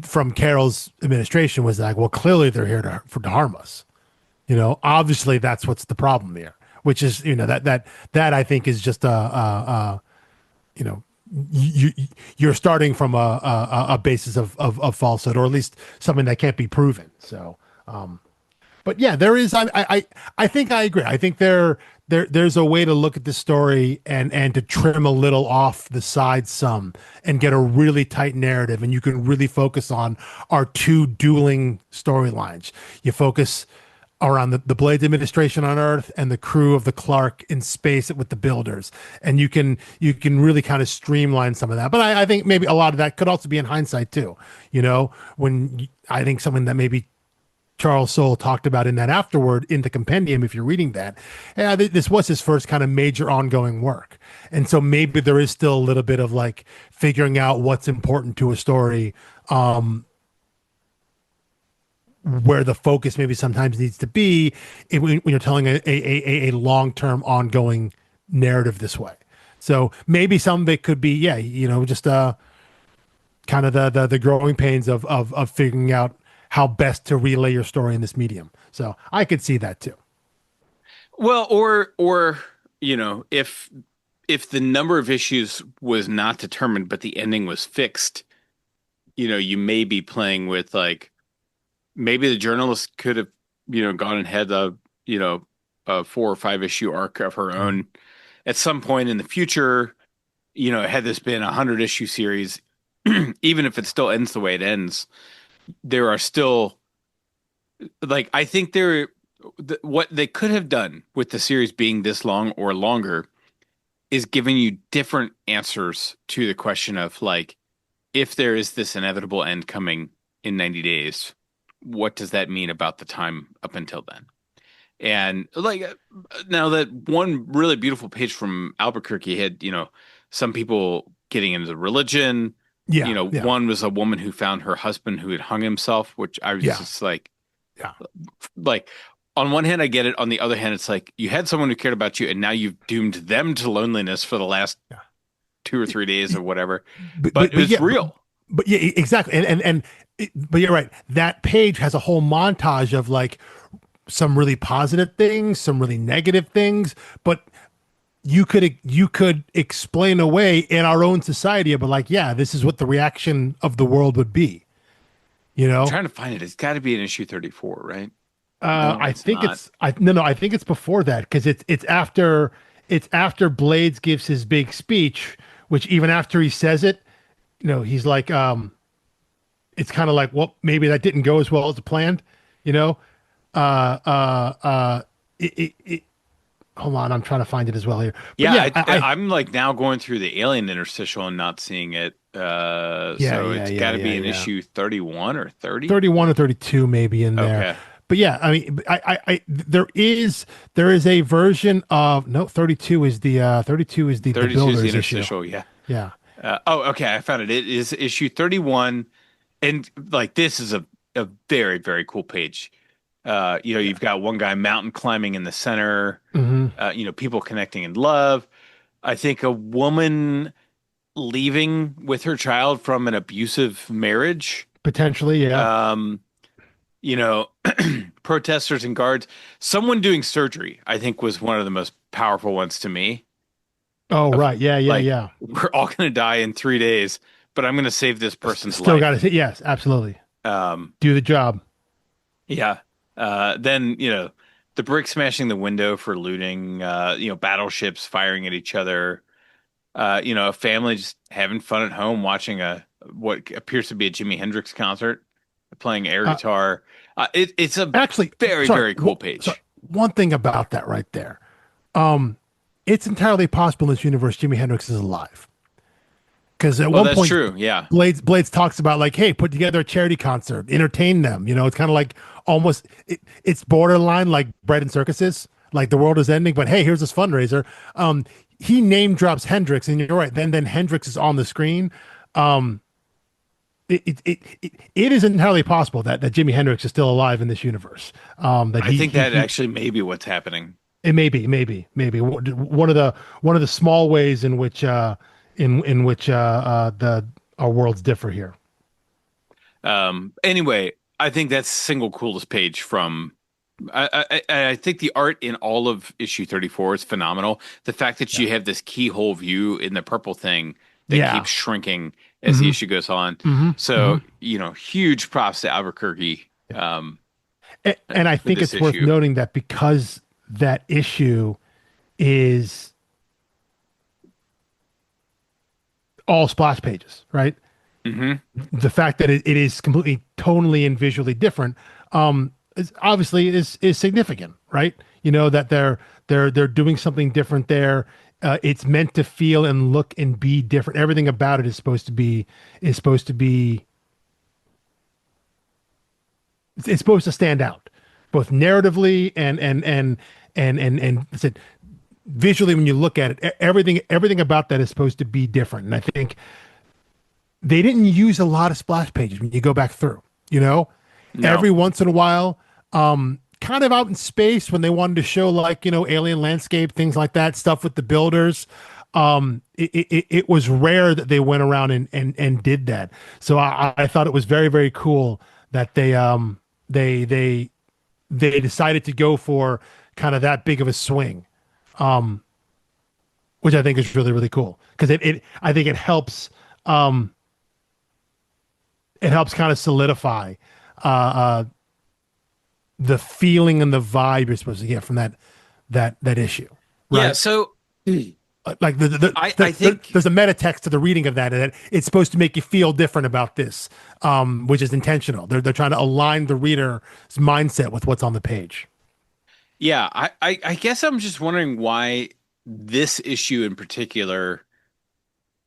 from Carol's administration was like, well, clearly they're here to harm us. Obviously that's what's the problem here, which is, that I think is just you know, you're starting from a basis of falsehood, or at least something that can't be proven. So, but yeah, there is. I think I agree. I think there's a way to look at the story and to trim a little off the sides some and get a really tight narrative, and you can really focus on our two dueling storylines. You focus around the Blades administration on Earth and the crew of the Clark in space with the builders, and you can really kind of streamline some of that. But I think maybe a lot of that could also be in hindsight too. I think something that maybe Charles Soule talked about in that afterword in the compendium, if you're reading that, yeah, this was his first kind of major ongoing work. And so maybe there is still a little bit of like figuring out what's important to a story, where the focus maybe sometimes needs to be when you're telling a long-term ongoing narrative this way. So maybe some of it could be, yeah, just kind of the growing pains of figuring out how best to relay your story in this medium. So I could see that too. Well, or if the number of issues was not determined, but the ending was fixed, you may be playing with like maybe the journalist could have gone and had a 4 or 5 issue arc of her own at some point in the future. Had this been 100 issue series, even if it still ends the way it ends, there are still like I think what they could have done with the series being this long or longer is giving you different answers to the question of like if there is this inevitable end coming in 90 days, what does that mean about the time up until then? And like now that one really beautiful page from Albuquerque had, some people getting into religion. Yeah, yeah, One was a woman who found her husband who had hung himself, which I was yeah, just like, yeah, like on one hand, I get it. On the other hand, it's like you had someone who cared about you and now you've doomed them to loneliness for the last yeah. 2 or 3 days or whatever. But But it was yeah, real. but yeah, exactly. But you're right. That page has a whole montage of like some really positive things, some really negative things, but you could explain away in our own society, but like, yeah, this is what the reaction of the world would be, you I'm know? trying to find it. It's got to be in issue 34, right? No, I it's think not. it's I no no I think it's before that because it's after Blades gives his big speech, which even after he says it, he's like, it's kind of like, well, maybe that didn't go as well as planned, you know. It hold on, I'm trying to find it as well here, but Yeah, yeah, I I'm like now going through the Alien interstitial and not seeing it. yeah, So yeah, it's yeah, got to yeah, be in yeah. issue 31 or 30. 31 or 32 maybe in there. Okay. But yeah, I mean, there is a version of no 32 is the 32 is the builders issue. interstitial, yeah. Yeah. Okay, I found it. It is issue 31, and like this is a very, very cool page. You've got one guy mountain climbing in the center, Hmm. people connecting in love. I think a woman leaving with her child from an abusive marriage. Potentially, yeah. Um, protesters and guards. Someone doing surgery, I think, was one of the most powerful ones to me. Oh, Of right. Yeah, yeah, like, yeah. we're all going to die in 3 days, but I'm going to save this person's Still got life. to say yes, absolutely. Um, Do the job. yeah. Then, the brick smashing the window for looting, battleships firing at each other, a family just having fun at home watching what appears to be a Jimi Hendrix concert, playing air Uh, guitar. It's a Actually, very, sorry, very cool sorry. page. One thing about that right there. It's entirely possible in this universe Jimi Hendrix is alive. Because at Well, one that's point, true. Yeah. Blades talks about like, hey, put together a charity concert, entertain them. It's kind of like almost it's borderline like bread and circuses. like the world is ending, but hey, here's this fundraiser. He name drops Hendrix, and you're right. Then Hendrix is on the screen. Um, it is entirely possible that Jimi Hendrix is still alive in this universe. That I think that actually may be what's happening. it maybe one of the small ways in which in which the our worlds differ here. Anyway, I think that's the single coolest page from. I think the art in all of issue 34 is phenomenal. The fact that Yeah. you have this keyhole view in the purple thing that Yeah. keeps shrinking as the hmm issue goes on. hmm hmm So, huge props to Albuquerque And I for think this it's worth issue. noting that because that issue is all splash pages, right? Hmm. The fact that it is completely tonally and visually different, is obviously is significant, right? You know that they're doing something different there. It's meant to feel and look and be different. Everything about it is supposed to be it's supposed to stand out, both narratively and I said visually when you look at it, everything about that is supposed to be different. And I think they didn't use a lot of splash pages when you go back through, you know, No. every once in a while, kind of out in space when they wanted to show like, alien landscape, things like that, stuff with the builders. It was rare that they went around and did that. So I thought it was very, very cool that they, they, they decided to go for kind of that big of a swing, which I think is really, really cool because I think um, it helps kind of solidify uh, uh, the feeling and the vibe you're supposed to get from that issue, Yeah, right? so Like I think there's a meta text to the reading of that, and that it's supposed to make you feel different about this, which is intentional. They're trying to align the reader's mindset with what's on the page. yeah, I guess I'm just wondering why this issue in particular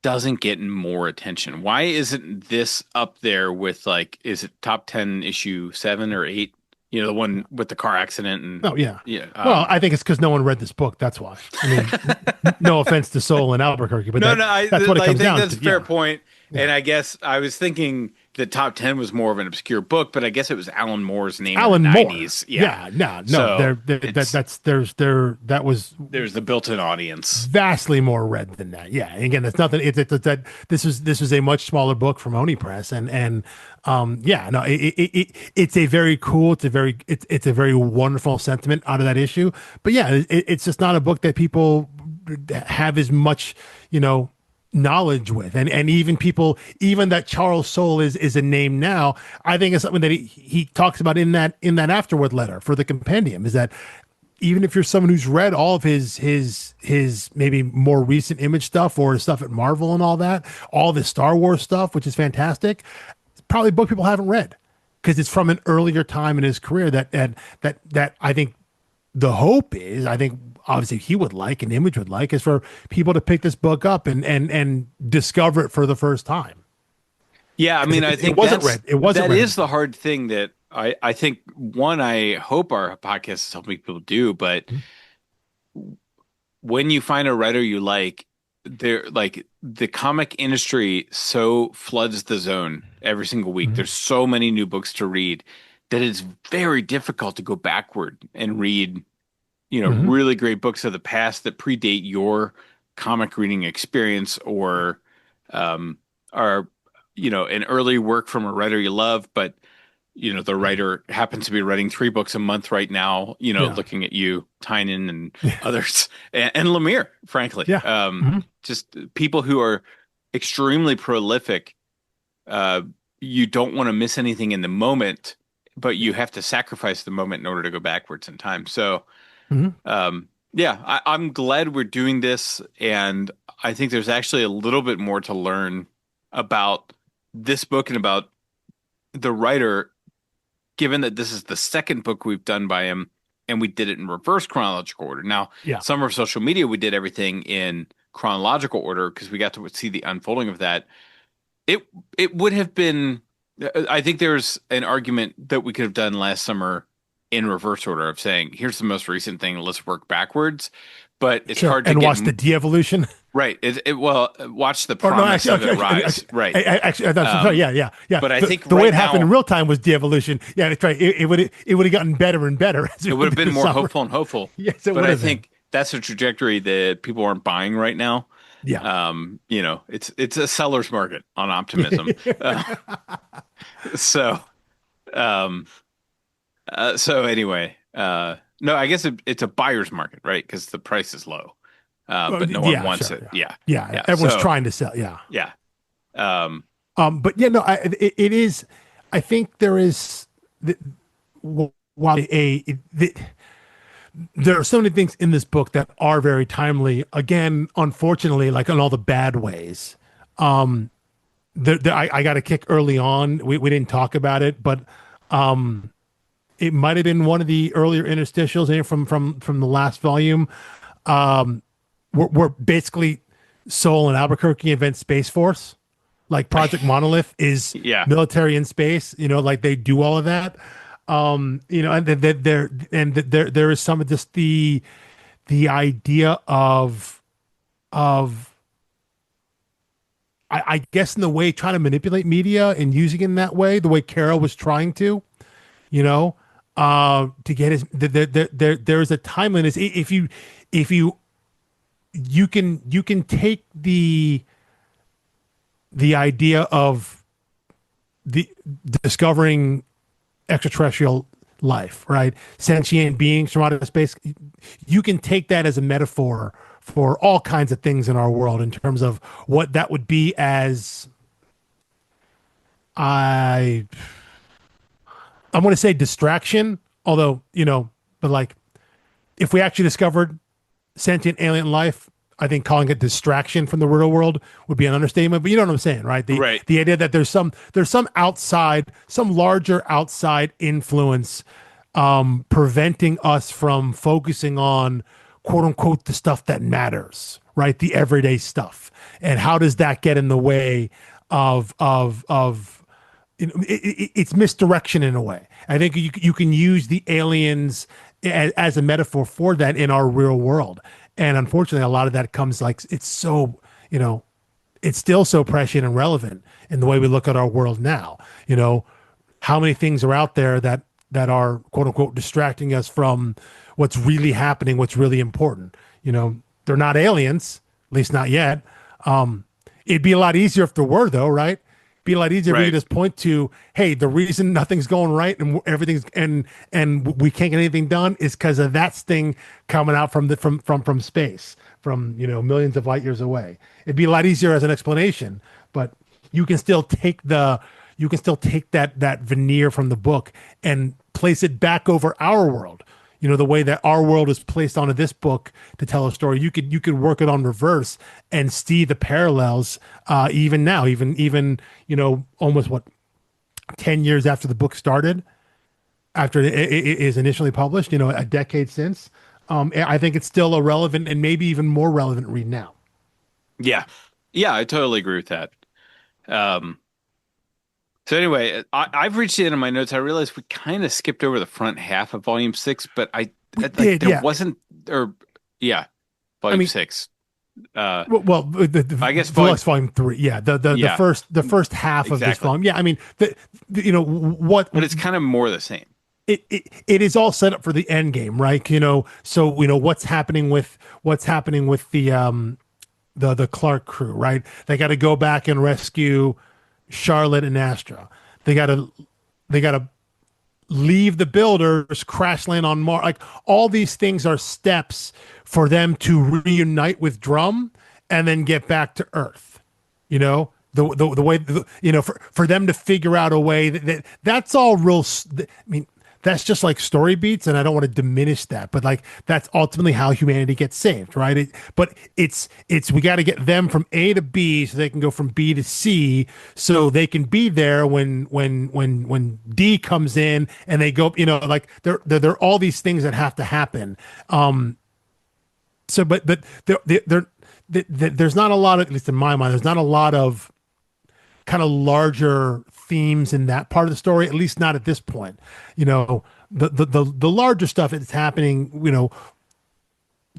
doesn't get more attention. Why isn't this up there with like, is it top 10 issue 7 or 8? The one with the car accident and Oh yeah. yeah. Well, I think it's because no one read this book. That's why. I mean, no offense to Soul and Albuquerque, but No, no, I that's what it like comes think down that's to. a fair Yeah. point. And Yeah. I guess I was thinking the top 10 was more of an obscure book, but I guess it was Alan Moore's name in the Alan Moore. 90s. Yeah. Yeah, no. So That it's that's there that was there's the built-in audience. vastly more read than that. Yeah, and again, that's nothing. It's that this was a much smaller book from Oni Press, and yeah, no, it's a very cool, it's a very wonderful sentiment out of that issue. But yeah, it's just not a book that people have as much, knowledge with, and even people, even that Charles Soule is a name now. I think it's something that he talks about in that afterward letter for the compendium, is that even if you're someone who's read all of his maybe more recent Image stuff or stuff at Marvel and all this Star Wars stuff, which is fantastic, it's probably a book people haven't read because it's from an earlier time in his career that I think the hope is, I think obviously he would like and Image would like, is for people to pick this book up and discover it for the first time. Yeah, I mean, I It think wasn't read. It wasn't that read is until the hard thing that I think one, I hope our podcast is helping people do, but when you find a writer you like, they're like the comic industry so floods the zone every single week. Mhm. There's so many new books to read that it's very difficult to go backward and read, Mhm. really great books of the past that predate your comic reading experience or um are, an early work from a writer you love, but the writer happens to be writing 3 books a month right now, Yeah. looking at you, Tynan and others, and Lemire, frankly. Yeah. Mhm. Just people who are extremely prolific. Uh, you don't want to miss anything in the moment, but you have to sacrifice the moment in order to go backwards in time. So, Mhm. yeah, I'm glad we're doing this, and I think there's actually a little bit more to learn about this book and about the writer, given that this is the second book we've done by him and we did it in reverse chronological order. Now, Yeah. some of social media, we did everything in chronological order because we got to see the unfolding of that. It it would have been, I think there's an argument that we could have done last summer in reverse order of saying, here's the most recent thing, let's work backwards. But it's Sure. hard to And get watch the de-evolution. right. Well, watch the Or no, promise of it rise. Right. that's sorry, Um, yeah. but I think The way right it happened in now real time was de-evolution. Yeah, that's right. It would have gotten better and better as it we would went have through been the more summer. hopeful and hopeful. Yes, it But would I have been. think that's a trajectory that people aren't buying right now. Yeah. It's a seller's market on optimism. So um, so anyway, no, I guess it's a buyer's market, right? Because the price is low, Well, but no one yeah, wants sure. it. Yeah. Yeah, Yeah. yeah. Everyone's So trying to sell. Yeah. yeah, um, But yeah, no, it is. I think there is. While there are so many things in this book that are very timely. Again, unfortunately, like in all the bad ways. I got a kick early on. We didn't talk about it, but it might have been one of the earlier interstitials in from the last volume. We're basically Soule and Albuquerque invent Space Force. Like Project Monolith is yeah, military in space. Like they do all of that. And there is some of just the idea of I guess in the way trying to manipulate media and using it in that way, the way Carol was trying you know, to get his there's a timeliness. If you can take the idea of the discovering extraterrestrial life, right? Sentient beings from outer space. You can take that as a metaphor for all kinds of things in our world in terms of what that would be as I I'm going to say distraction, although, but like if we actually discovered sentient alien life, I think calling it distraction from the real world would be an understatement. But you know what I'm saying, right? The right. the idea that there's some larger outside influence preventing us from focusing on quote unquote the stuff that matters, right? The everyday stuff. And how does that get in the way of it's misdirection in a way. I think you can use the aliens as a metaphor for that in our real world. And unfortunately, a lot of that comes like it's so, it's still so prescient and relevant in the way we look at our world now. How many things are out there that are quote unquote distracting us from what's really happening, what's really important. They're not aliens, at least not yet. It'd be a lot easier if there were, though, right? Be a lot easier if we Right. could just point to, hey, the reason nothing's going right and everything's and we can't get anything done is because of that thing coming out from space, from millions of light years away. It'd be a lot easier as an explanation, but you can still take that veneer from the book and place it back over our world. The way that our world is placed onto this book to tell a story, you could work it on reverse and see the parallels, even now, even almost 10 years after the book started, after it is initially published, a decade since. I think it's still a relevant and maybe even more relevant read now. Yeah. Yeah, I totally agree with that. Um, so anyway, I've reached the end of my notes. I realized we kind of skipped over the front half of volume six, but We like did, there yeah. wasn't or yeah, I volume mean, six. Uh, well, I guess Deluxe Volume 3, yeah, yeah, the first half of this exactly. volume, yeah. I mean, what But it's kind of more the same. it is all set up for the end game, right? So what's happening with the Clark crew, right? They got to go back and rescue Charlotte and Astra. They got to leave the builders, crash land on Mars. Like all these things are steps for them to reunite with Drum and then get back to Earth. The way for them to figure out a way that's all real. I mean, that's just like story beats, and I don't want to diminish that, but like that's ultimately how humanity gets saved, right? But it's we got to get them from A to B so they can go from B to C, so they can be there when D comes in and they go, like there are all these things that have to happen. So, but there's not a lot of, at least in my mind, there's not a lot of kind of larger themes in that part of the story, at least not at this point. You know, the larger stuff that's happening, you know,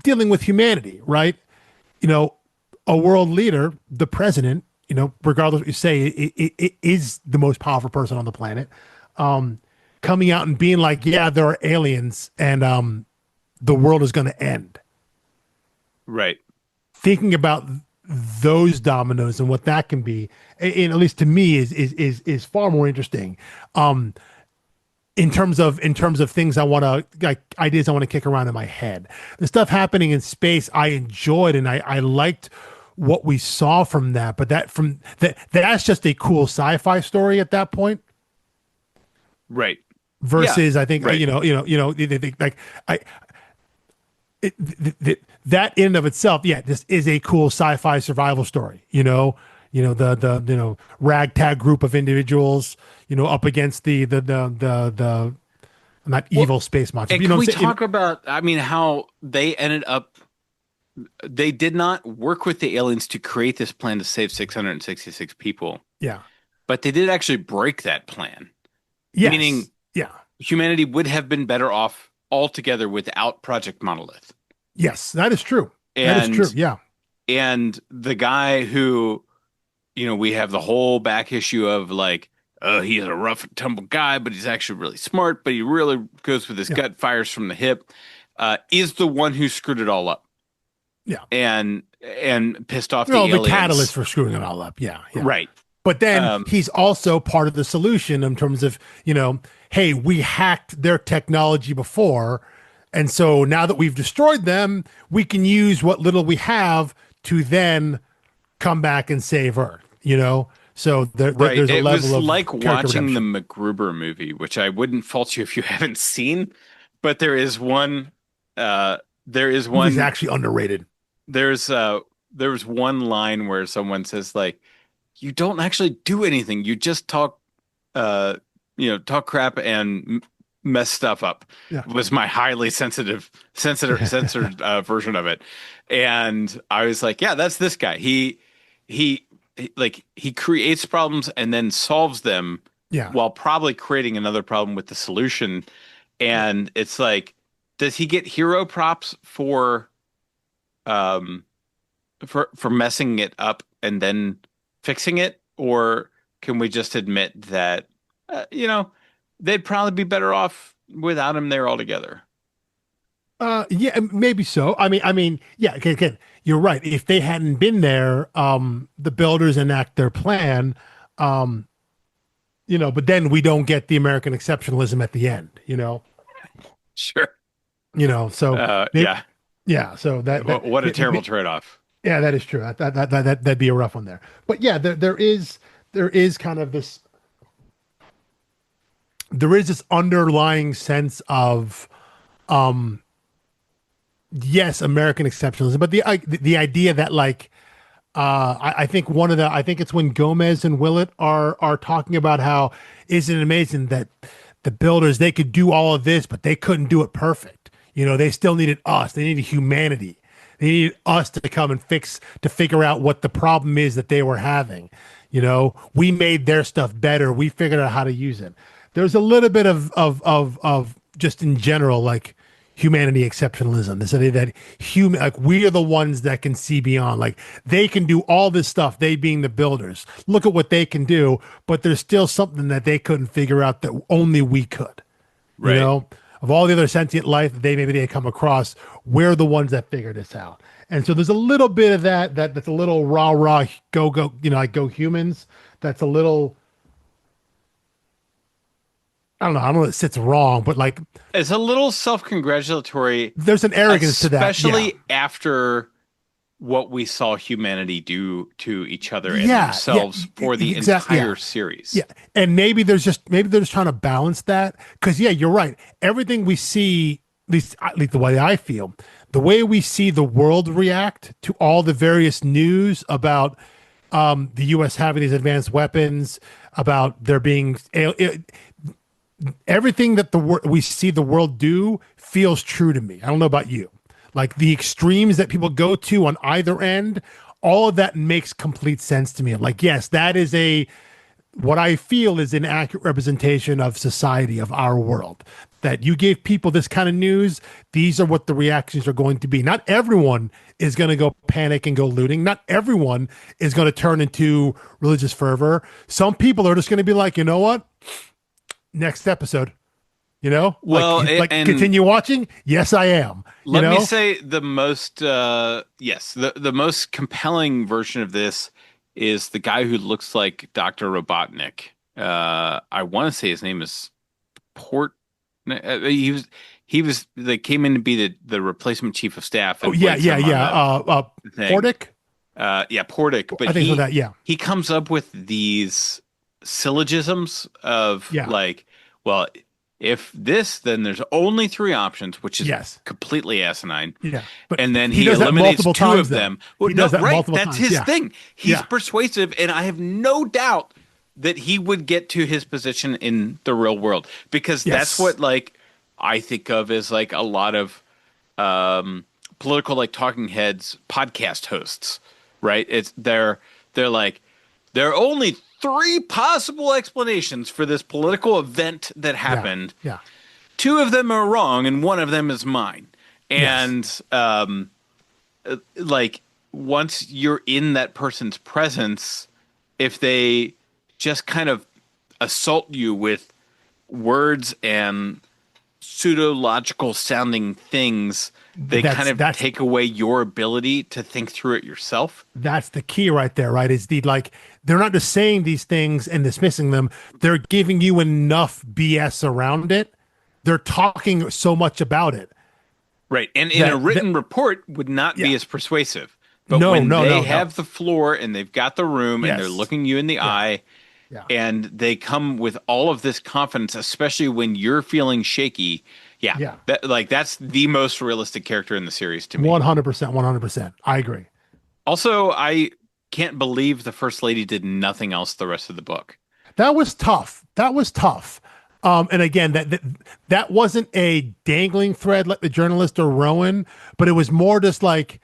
dealing with humanity, right? You know, a world leader, the president, you know, regardless what you say, it is the most powerful person on the planet. Coming out and being like, yeah, there are aliens and the world is going to end. Right. Thinking about those dominoes and what that can be, and at least to me, is far more interesting. In terms of things I want to, like, ideas I want to kick around in my head. The stuff happening in space I enjoyed, and I liked what we saw from that. But that's just a cool sci-fi story at that point. Right. Versus, Yeah. I think, Right. like that in and of itself, yeah, this is a cool sci-fi survival story. The ragtag group of individuals, up against the not evil space monster. And can we talk about, I mean, how they ended up, they did not work with the aliens to create this plan to save 666 people, Yeah. but they did actually break that plan. Yes. Meaning, yeah, humanity would have been better off altogether without Project Monolith. Yes, that is true. That is true. Yeah. And the guy who, we have the whole back issue of like, he's a rough and tumble guy, but he's actually really smart, but he really goes with his gut, fires from the hip, is the one who screwed it all up. Yeah. And pissed off the aliens. The catalyst for screwing it all up. Yeah. Right. But then he's also part of the solution in terms of, hey, we hacked their technology before. And so now that we've destroyed them, we can use what little we have to then come back and save Earth, So there's a level of. It was like watching the MacGruber movie, which I wouldn't fault you if you haven't seen, but there is one. He's actually underrated. There's one line where someone says like, you don't actually do anything. You just talk crap and mess stuff up. Yeah. Was my highly censored version of it. And I was like, yeah, that's this guy. He creates problems and then solves them while probably creating another problem with the solution. And it's like, does he get hero props for messing it up and then fixing it, or can we just admit that they'd probably be better off without him there altogether? Yeah, maybe so. I mean, yeah, again, you're right. If they hadn't been there, the builders enact their plan, but then we don't get the American exceptionalism at the end, Sure. So yeah. So that what a terrible trade-off. Yeah, that is true. That'd be a rough one there. But yeah, there is kind of this. There is this underlying sense of, yes, American exceptionalism, but the idea that like, I think it's when Gomez and Willett are talking about how isn't it amazing that the builders, they could do all of this, but they couldn't do it perfect. They still needed us. They needed humanity. They needed us to come and figure out what the problem is that they were having. We made their stuff better. We figured out how to use it. There's a little bit of just in general, like humanity exceptionalism. This idea that like we are the ones that can see beyond, like they can do all this stuff, they being the builders. Look at what they can do, but there's still something that they couldn't figure out that only we could. Right. Of all the other sentient life that they had come across, we're the ones that figured this out. And so there's a little bit of that's a little rah, go, like go humans. That's a little, I don't know if it sits wrong, but like. It's a little self-congratulatory. There's an arrogance to that. Especially after what we saw humanity do to each other and themselves for the entire series. Yeah. And maybe they're just trying to balance that. Because you're right. Everything we see, at least the way I feel, the way we see the world react to all the various news about the US having these advanced weapons, about there being everything that we see the world do feels true to me. I don't know about you. Like the extremes that people go to on either end, all of that makes complete sense to me. Like, yes, that is what I feel is an accurate representation of society, of our world. That you gave people this kind of news, these are what the reactions are going to be. Not everyone is going to go panic and go looting. Not everyone is going to turn into religious fervor. Some people are just going to be like, you know what? Next episode. You know, Well, like and continue watching. Yes, I am. You let me know, say the most yes, the most compelling version of this is the guy who looks like Dr. Robotnik. I want to say his name is Port. He was they came in to be the replacement chief of staff oh and yeah, played yeah, some on yeah. the thing. Portic. Yeah, Portik, but I think so. That yeah, he comes up with these syllogisms of yeah, like, well, if this, then there's only three options, which is yes, completely asinine. yeah. But And then he he does that eliminates multiple two times. of Though them. Well, he no, does that right. multiple That's times. his Yeah, thing. He's yeah. persuasive, and I have no doubt that he would get to his position in the real world because that's Yes. what like I think of as like a lot of political like talking heads podcast hosts, right? They're like there are only three possible explanations for this political event that Yeah. happened. Yeah. Two of them are wrong, and one of them is mine. Yes. And like once you're in that person's presence, if they just kind of assault you with words and pseudo-logical sounding things, they kind of That's take away your ability to think through it yourself. that's the key right there, right? Is the like they're not just saying these things and dismissing them. They're giving you enough BS around it. They're talking so much about it Right. And in a that written report would not be yeah. as persuasive. But No, when no, they no, no. have the floor and they've got the room and they're Yes. looking you in the Yeah. eye Yeah. and they come with all of this confidence, especially when you're feeling shaky. Yeah. Yeah. That's the most realistic character in the series to me. 100%. 100%. I agree. Also, I can't believe the First Lady did nothing else the rest of the book. That was tough. That was tough. And again, that wasn't a dangling thread like the journalist or Rowan, but it was more just like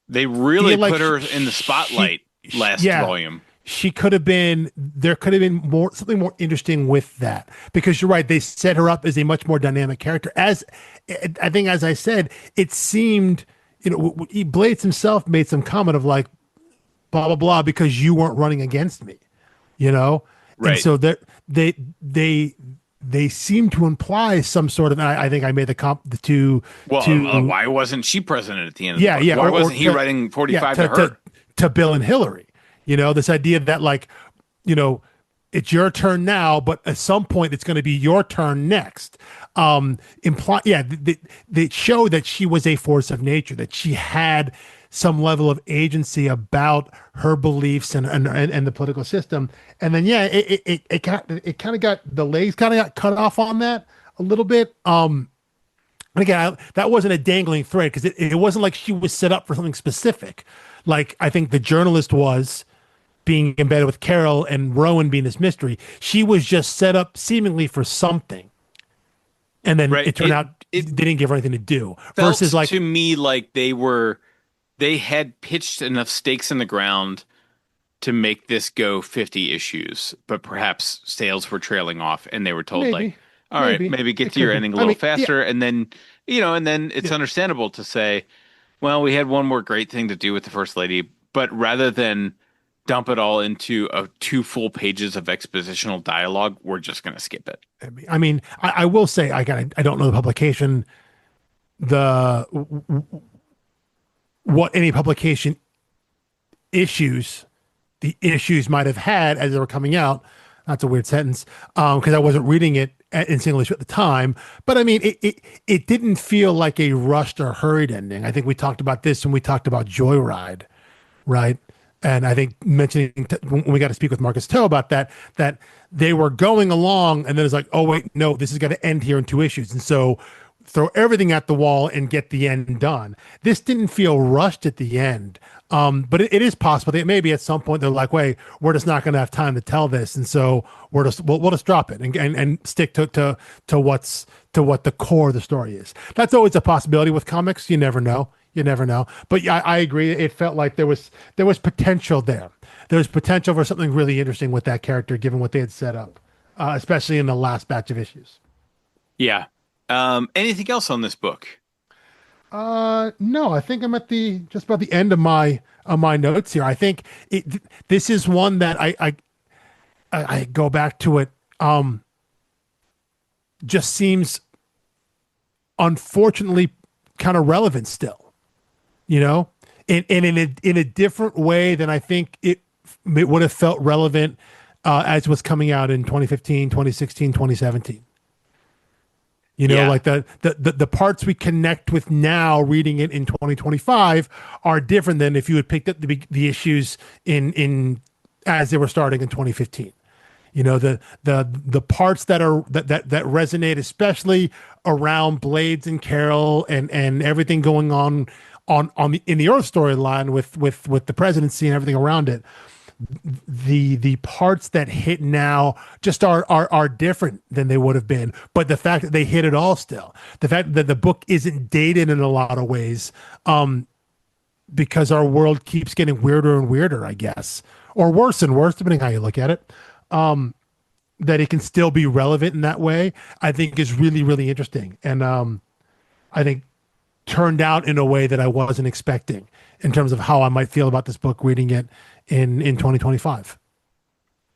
They really like put her in the spotlight last yeah, volume. she could have been. There could have been more something more interesting with that because you're right. They set her up as a much more dynamic character. As I think, as I said, it seemed Blades himself made some comment of like blah blah blah because you weren't running against me, you know. Right. And so they seem to imply some sort of. And I think I made the comp the two. Well, to why wasn't she president at the end of yeah the book? yeah. Why or wasn't he to- writing 45 yeah, to her? to Bill and Hillary? You know, this idea that like it's your turn now, but at some point it's going to be your turn next. They show that she was a force of nature, that she had some level of agency about her beliefs and the political system. And then it kind of got the legs kind of got cut off on that a little bit. And again, that wasn't a dangling thread because it wasn't like she was set up for something specific. Like I think the journalist was being embedded with Carol and Rowan being this mystery. She was just set up seemingly for something. And then Right. it turned out they didn't give her anything to do. Felt Versus like to me like they had pitched enough stakes in the ground to make this go 50 issues, but perhaps sales were trailing off and they were told maybe, like, all right, maybe get it to your could be. ending a I little mean, faster. And then, and then it's understandable to say, well, we had one more great thing to do with the First Lady, but rather than dump it all into two full pages of expositional dialogue, we're just going to skip it. I mean, I will say I don't know the publication, what any publication issues, the issues might have had as they were coming out. That's a weird sentence because I wasn't reading it in English at the time. But I mean, it didn't feel like a rushed or hurried ending. I think we talked about this when we talked about Joyride, right? And I think mentioning when we got to speak with Marcus Toe about that they were going along and then it's like, oh, wait, no, this is going to end here in two issues. And so throw everything at the wall and get the end done. This didn't feel rushed at the end. But it is possible that maybe at some point they're like, wait, we're just not going to have time to tell this. And so we'll just drop it and stick to what the core of the story is. That's always a possibility with comics. You never know. But yeah, I agree. It felt like there was potential there. there's potential for something really interesting with that character, given what they had set up, especially in the last batch of issues. Yeah. Anything else on this book? No, I think I'm at the just about the end of my notes here. I think this is one that I go back to it. Just seems unfortunately kind of relevant still, you know, and in a different way than I think it would have felt relevant as was coming out in 2015, 2016, 2017. You know, Yeah. like the parts we connect with now reading it in 2025 are different than if you had picked up the issues in as they were starting in 2015. You know, the parts that resonate, especially around Blades and Carol and everything going on in the Earth storyline with the presidency and everything around it. The parts that hit now just are different than they would have been, but the fact that they hit it all still, the fact that the book isn't dated in a lot of ways, because our world keeps getting weirder and weirder, I guess, or worse and worse, depending how you look at it. That it can still be relevant in that way, I think is really, really interesting. And I think turned out in a way that I wasn't expecting in terms of how I might feel about this book reading it in 2025.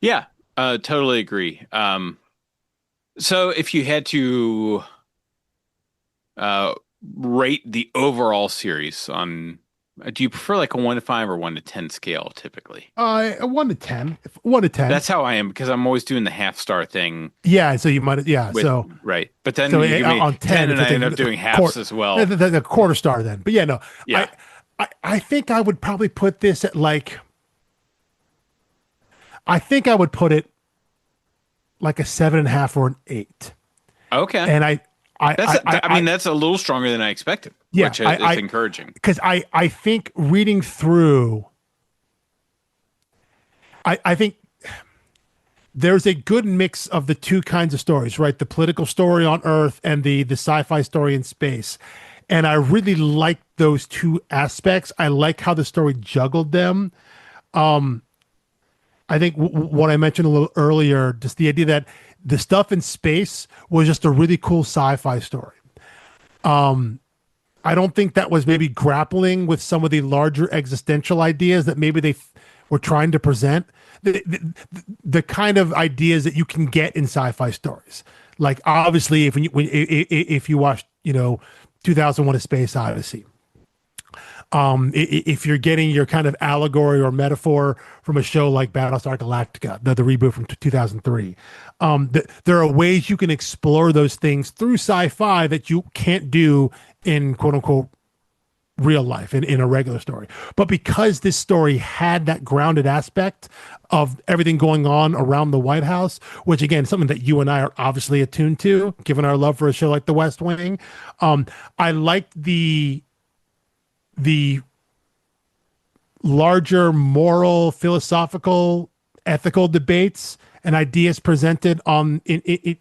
Yeah. Totally agree. So if you had to uh, rate the overall series on, do you prefer like a 1 to 5 or 1 to 10 scale typically? A 1 to 10, 1 to 10. That's how I am because I'm always doing the half star thing Yeah. So you might, yeah. with, So, right. But then you give me on 10 10, and it's I like end up a doing halves quarter, as well. the quarter star then. But yeah, no, Yeah. I think I would probably put this at like, I think I would put it like a 7.5 or an 8. Okay. And I mean, that's a little stronger than I expected, yeah, which is encouraging. because I think reading through, I think there's a good mix of the two kinds of stories, right? The political story on Earth and the sci-fi story in space. And I really like those two aspects. I like how the story juggled them. I think what I mentioned a little earlier, just the idea that the stuff in space was just a really cool sci-fi story. I don't think that was maybe grappling with some of the larger existential ideas that maybe were trying to present. The kind of ideas that you can get in sci-fi stories. Like obviously, if you watched, 2001: A Space Odyssey, if you're getting your kind of allegory or metaphor from a show like Battlestar Galactica, the reboot from 2003, there are ways you can explore those things through sci-fi that you can't do in quote unquote real life in a regular story. But because this story had that grounded aspect of everything going on around the White House, which again is something that you and I are obviously attuned to, given our love for a show like The West Wing, I liked the larger moral, philosophical, ethical debates and ideas presented with the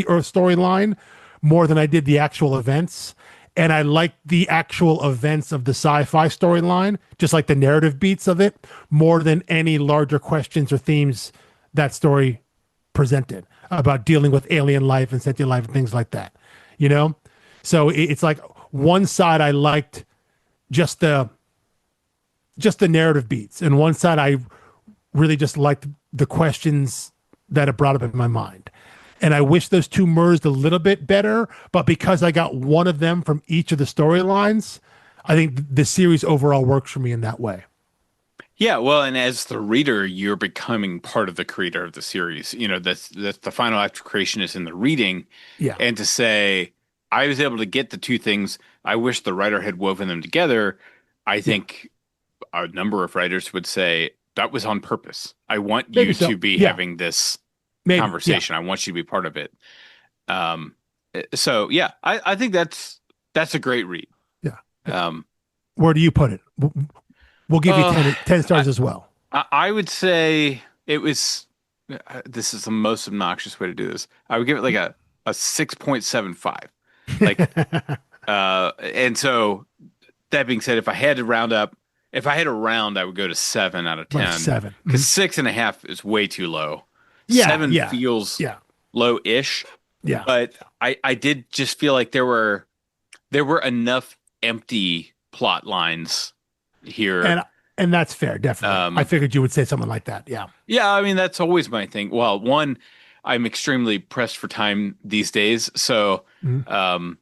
Earth storyline more than I did the actual events. And I like the actual events of the sci-fi storyline, just like the narrative beats of it, more than any larger questions or themes that story presented about dealing with alien life and sentient life and things like that. You know? So it's like one side I liked just the narrative beats, and one side I really just liked the questions that it brought up in my mind. And I wish those two merged a little bit better, but because I got one of them from each of the storylines, I think the series overall works for me in that way. Yeah, well, and as the reader, you're becoming part of the creator of the series. That's the final act of creation is in the reading, Yeah. and to say I was able to get the two things. I wish the writer had woven them together. I Yeah. think a number of writers would say that was on purpose. I want Maybe you so. to be Yeah. having this Maybe. Yeah. conversation. I want you to be part of it. Um, so yeah, I think that's a great read. Yeah. Um, Where do you put it? We'll give you uh, 10 I, stars as well. I would say it was. This is the most obnoxious way to do this. I would give it like a 6.75. Like, and so that being said, if I had to round up, if I had a round, I would go to 7 out of 10 7. because 6.5 is way too low. Yeah, 7 yeah, feels yeah, low-ish, yeah. but I did just feel like there were enough empty plot lines here. And and that's fair, definitely. I Um, figured you would say something like that. Yeah. yeah, I mean that's always my thing. Well, one, I'm extremely pressed for time these days, so Mhm. um,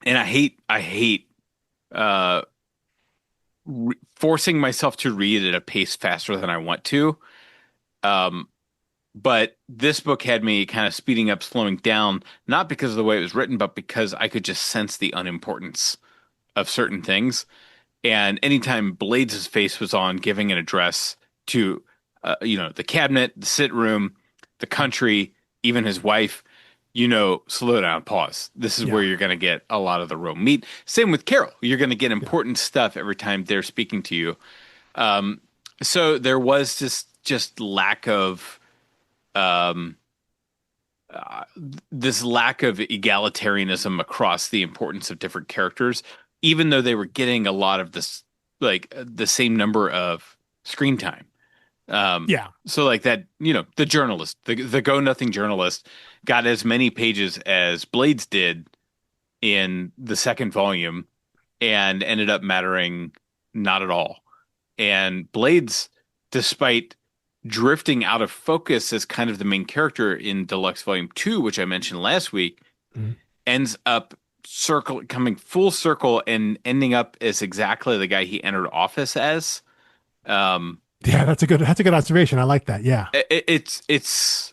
and I hate uh forcing myself to read at a pace faster than I want to. Um, but this book had me kind of speeding up, slowing down, not because of the way it was written, but because I could just sense the unimportance of certain things. And anytime Blades' face was on giving an address to, the cabinet, the sit room, the country, even his wife, slow down, pause. This is where Yeah. you're going to get a lot of the real meat. Same with Carol. You're going to get Yeah. important stuff every time they're speaking to you. Um, so there was just lack of um, this lack of egalitarianism across the importance of different characters, even though they were getting a lot of this, like the same number of screen time. Yeah. So like that, the journalist, the go nothing journalist got as many pages as Blades did in the second volume and ended up mattering not at all. And Blades, despite drifting out of focus as kind of the main character in Deluxe Volume 2, which I mentioned last week, Mhm. ends up coming full circle and ending up as exactly the guy he entered office as. Um, Yeah, that's a good observation. I like that. Yeah. it's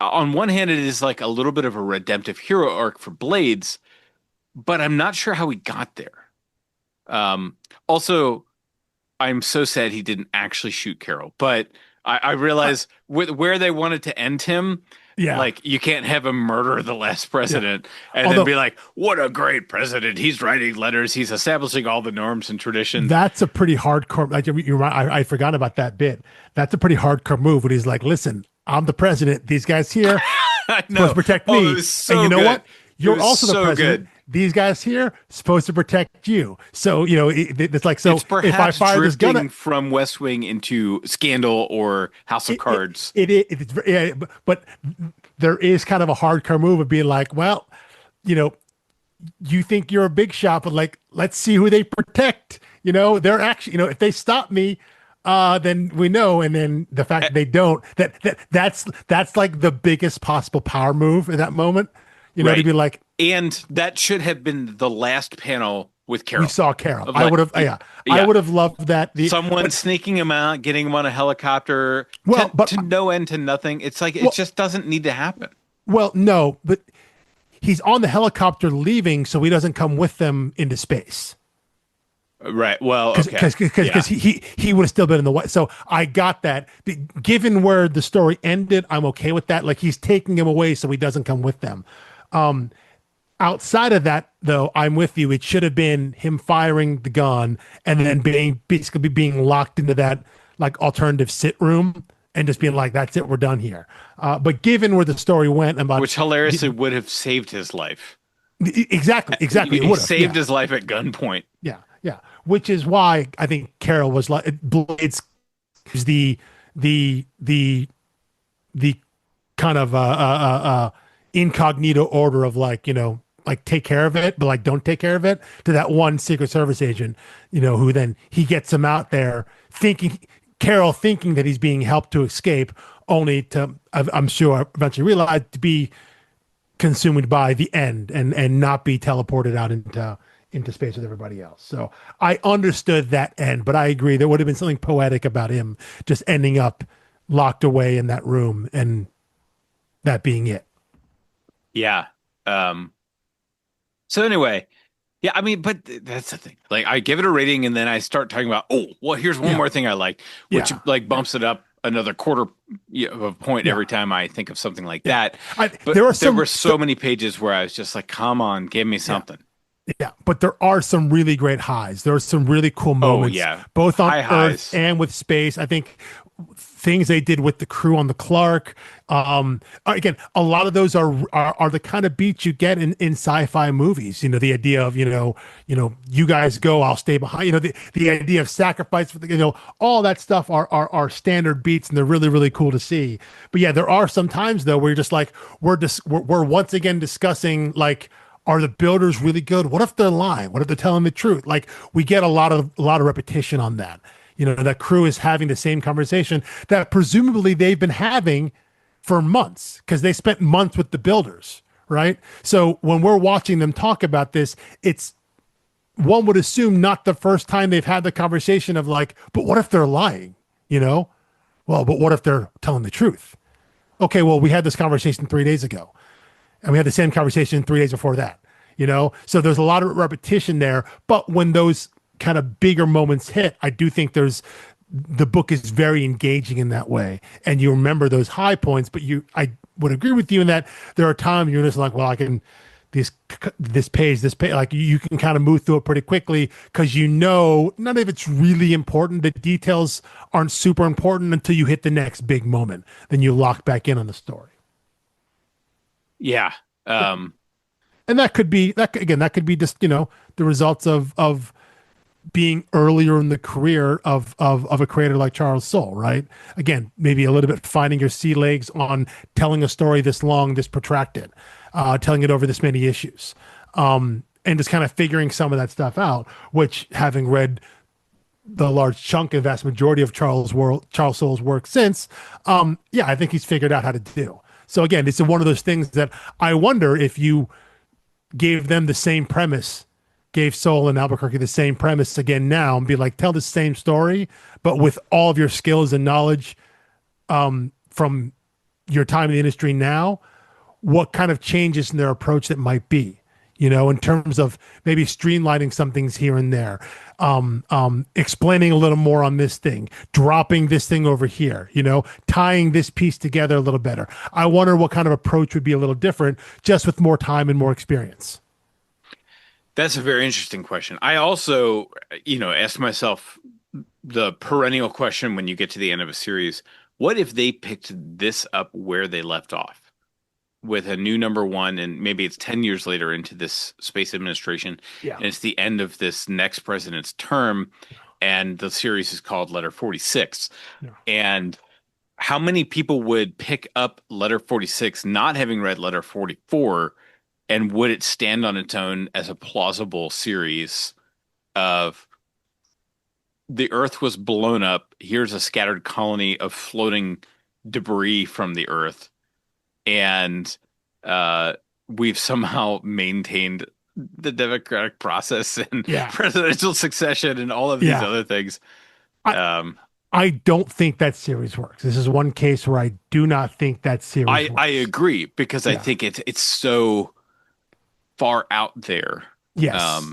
on one hand, it is like a little bit of a redemptive hero arc for Blades, but I'm not sure how he got there. Also, I'm so sad he didn't actually shoot Carol, but I Uh, realize where they wanted to end him, yeah. like you can't have him murder the last Yeah. president and then Although be like, "What a great president! He's writing letters. He's establishing all the norms and traditions." that's a pretty hardcore. Like you're right. I forgot about that bit. That's a pretty hardcore move. When he's like, "Listen, I'm the president. These guys here I supposed to know. protect Oh, it me, was and you so know good. what? It You're was also the so president. good. These guys here supposed to protect you. So it's like It's so. If I perhaps fire this gun, drifting from West Wing into Scandal or House of it it Cards. it's yeah, but there is kind of a hardcore move of being like, well, you know, you think you're a big shot, but like, let's see who they protect. They're actually, if they stop me, then we know. And then the fact that they don't, that's like the biggest possible power move in that moment. To Right. be like, And that should have been the last panel with we Carol. saw Carol. Of I like, would have, yeah, I yeah, would have loved that. someone But sneaking him out, getting him on a helicopter well, but to no end to nothing. It's like it well, just doesn't need to happen. well, no, but he's on the helicopter leaving, so he doesn't come with them into space. Right. Well, okay. Because Yeah. he would have still been in the white. So I got that. Given where the story ended, I'm okay with that. Like he's taking him away so he doesn't come with them. Outside of that, though, I'm with you. It should have been him firing the gun and then basically being locked into that like alternative sit room and just being like, "That's it, we're done here." But given where the story went, about Which hilariously would have saved his life. exactly, it He would have, saved yeah, his life at gunpoint. yeah, yeah. Which is why I think Carol was like Blades is the kind of incognito order of like like take care of it, but like don't take care of it to that one Secret Service agent, who then he gets him out there thinking that he's being helped to escape, only to I'm sure eventually realize to be consumed by the end and not be teleported out into space with everybody else. So I understood that end, but I agree there would have been something poetic about him just ending up locked away in that room and that being it. Yeah. So anyway, yeah, I mean, but that's the thing. Like, I give it a rating, and then I start talking about, oh, well, here's one Yeah. more thing I like, which Yeah. like bumps it up another quarter of a point Yeah. every time I think of something like Yeah. that. But There are there some were so many pages where I was just like, come on, give me yeah. something. Yeah, but there are some really great highs. There are some really cool Oh moments, yeah, both on high Earth highs. and with space. I think things they did with the crew on the Clark. Again, a lot of those are the kind of beats you get in sci-fi movies. The idea of you guys go, I'll stay behind. The idea of sacrifice for all that stuff are standard beats, and they're really really cool to see. But yeah, there are some times though where you're just like we're once again discussing like, are the builders really good? What if they're lying? What if they're telling the truth? Like, we get a lot of repetition on that. That crew is having the same conversation that presumably they've been having for months because they spent months with the builders, right? So when we're watching them talk about this, it's, one would assume, not the first time they've had the conversation of like, but what if they're lying? Well, but what if they're telling the truth? Okay, well, we had this conversation 3 days ago. And we had the same conversation 3 days before that, So there's a lot of repetition there. But when those kind of bigger moments hit, I do think the book is very engaging in that way. And you remember those high points, but I would agree with you in that there are times you're just like, well, I can, this page, like you can kind of move through it pretty quickly because none of it's really important. The details aren't super important until you hit the next big moment. Then you lock back in on the story. Yeah. And that could be just, the results of being earlier in the career of a creator like Charles Soule, right? Again, maybe a little bit finding your sea legs on telling a story this long, this protracted, telling it over this many issues, and just kind of figuring some of that stuff out, which, having read the large chunk and vast majority of Charles Soule's work since, I think he's figured out how to do. So again, it's one of those things that I wonder if you gave them the same premise, gave Soule and Alburquerque the same premise again now, and be like, tell the same story, but with all of your skills and knowledge from your time in the industry now, what kind of changes in their approach that might be, in terms of maybe streamlining some things here and there, explaining a little more on this thing, dropping this thing over here, tying this piece together a little better. I wonder what kind of approach would be a little different just with more time and more experience. That's a very interesting question. I also, ask myself the perennial question when you get to the end of a series: what if they picked this up where they left off, with a new number one, and maybe it's 10 years later into this space administration, and it's the end of this next president's term, and the series is called Letter 46. And how many people would pick up Letter 46 not having read Letter 44, and would it stand on its own as a plausible series of, the Earth was blown up, here's a scattered colony of floating debris from the Earth, and we've somehow maintained the democratic process and presidential succession and all of these other things. I don't think that series works. This is one case where I do not think that series works. I agree, because I think it's so far out there. Yes.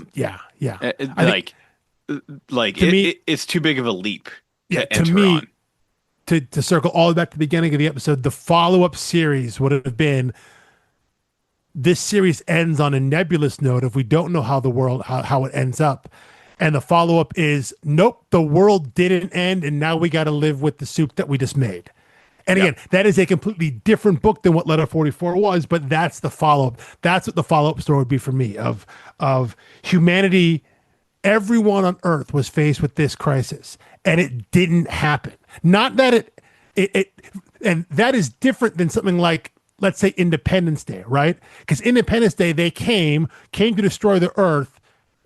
It's too big of a leap to to enter me, on. To circle all the way back to the beginning of the episode, the follow-up series would have been, this series ends on a nebulous note if we don't know how it ends up. And the follow-up is, nope, the world didn't end, and now we got to live with the soup that we just made. And again, that is a completely different book than what Letter 44 was, but that's the follow-up. That's what the follow-up story would be for me, of humanity. Everyone on Earth was faced with this crisis, and it didn't happen. Not that and that is different than something like, let's say, Independence Day, right? Because Independence Day, they came to destroy the Earth,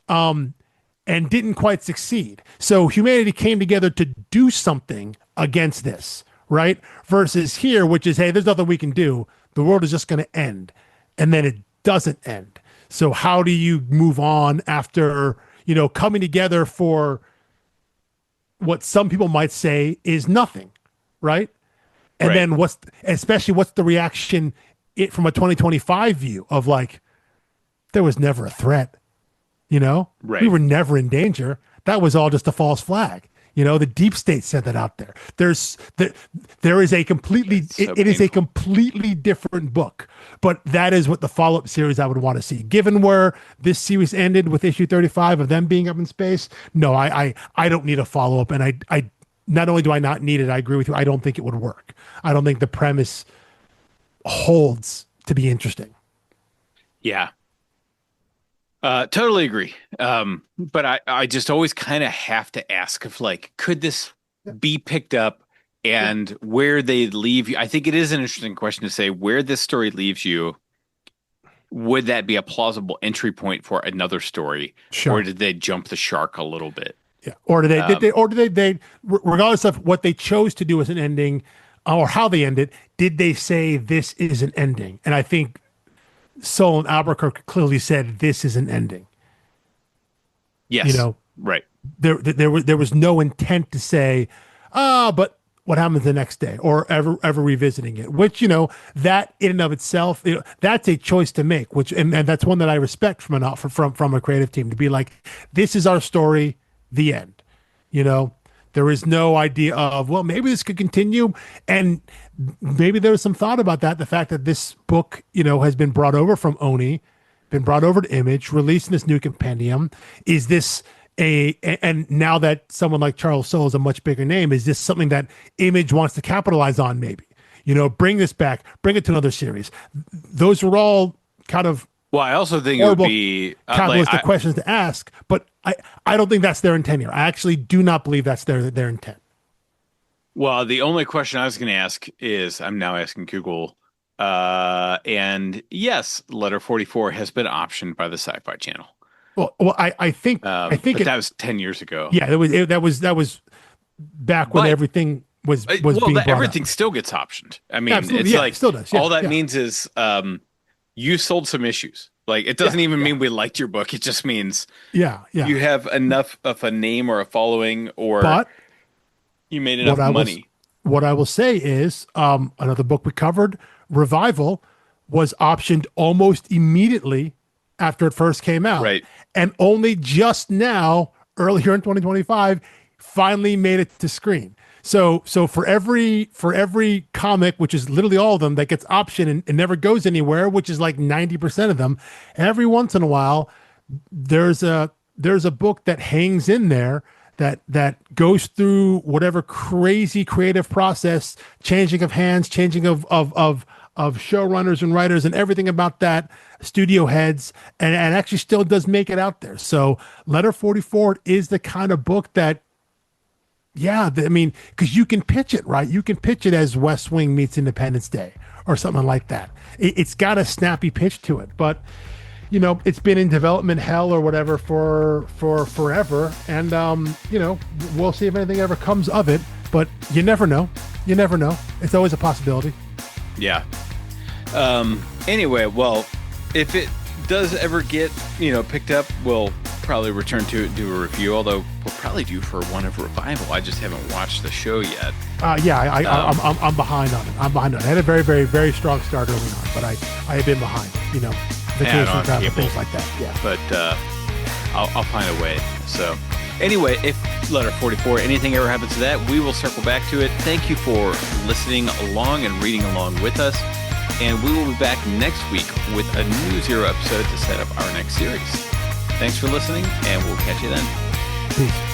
and didn't quite succeed. So humanity came together to do something against this, right? Versus here, which is, hey, there's nothing we can do. The world is just going to end. And then it doesn't end. So how do you move on after, coming together for what some people might say is nothing, right? And then what's the reaction from a 2025 view of like, there was never a threat, we were never in danger. That was all just a false flag. The deep state said that out there. There is a completely, it is a completely different book, but that is what the follow-up series I would want to see. Given where this series ended with issue 35 of them being up in space, no, I don't need a follow-up, and I not only do I not need it, I agree with you. I don't think it would work. I don't think the premise holds to be interesting. Yeah. Totally agree. But I just always kind of have to ask if like, could this be picked up and where they leave you? I think it is an interesting question to say where this story leaves you. Would that be a plausible entry point for another story? Sure. Or did they jump the shark a little bit? Yeah. Or did they, regardless of what they chose to do as an ending or how they ended, did they say this is an ending? And I think Soule and Alburquerque clearly said this is an ending. Yes. You know, right. There was no intent to say, but what happens the next day or ever revisiting it, which, you know, that in and of itself, you know, that's a choice to make, which, and that's one that I respect from a creative team to be like, this is our story, the end, you know, there is no idea of, well, maybe this could continue. And maybe there was some thought about that. The fact that this book, you know, has been brought over from Oni, been brought over to Image, released in this new compendium. Is this and now that someone like Charles Soule is a much bigger name, is this something that Image wants to capitalize on? Maybe, you know, bring this back, bring it to another series. Those are all kind of I also think it would be capitalistic questions to ask, but I don't think that's their intent here. I actually do not believe that's their intent. Well, the only question I was going to ask is, I'm now asking Google, and yes, Letter 44 has been optioned by the Sci-Fi Channel. Well, I think that was 10 years ago. Yeah, that was back when everything was being brought everything up. Still gets optioned. I mean, absolutely. It's like it still does. Yeah, all that means is you sold some issues. Like it doesn't even mean we liked your book. It just means you have enough of a name or a following, or you made enough money. What I will say is another book we covered, Revival, was optioned almost immediately after it first came out. Right. And only just now, earlier in 2025, finally made it to screen. So for every comic, which is literally all of them, that gets optioned and never goes anywhere, which is like 90% of them, every once in a while, there's a book that hangs in there that goes through whatever crazy creative process, changing of hands, changing of showrunners and writers and everything about that, studio heads, and actually still does make it out there. So Letter 44 is the kind of book that, I mean, because you can pitch it, right? You can pitch it as West Wing meets Independence Day or something like that. It's got a snappy pitch to it, but you know, it's been in development hell or whatever for forever. And, you know, we'll see if anything ever comes of it, but you never know. You never know. It's always a possibility. Yeah. Anyway, well, if it does ever get, you know, picked up, we'll probably return to it, do a review, although we'll probably do for one of Revival. I just haven't watched the show yet. I'm behind on it. I'm behind on it. I had a very, very, very strong start early on, but I have been behind, you know, vacation travel, things like that. Yeah. But I'll find a way. So anyway, if Letter 44, anything ever happens to that, we will circle back to it. Thank you for listening along and reading along with us. And we will be back next week with a new Zero episode to set up our next series. Thanks for listening, and we'll catch you then. Peace.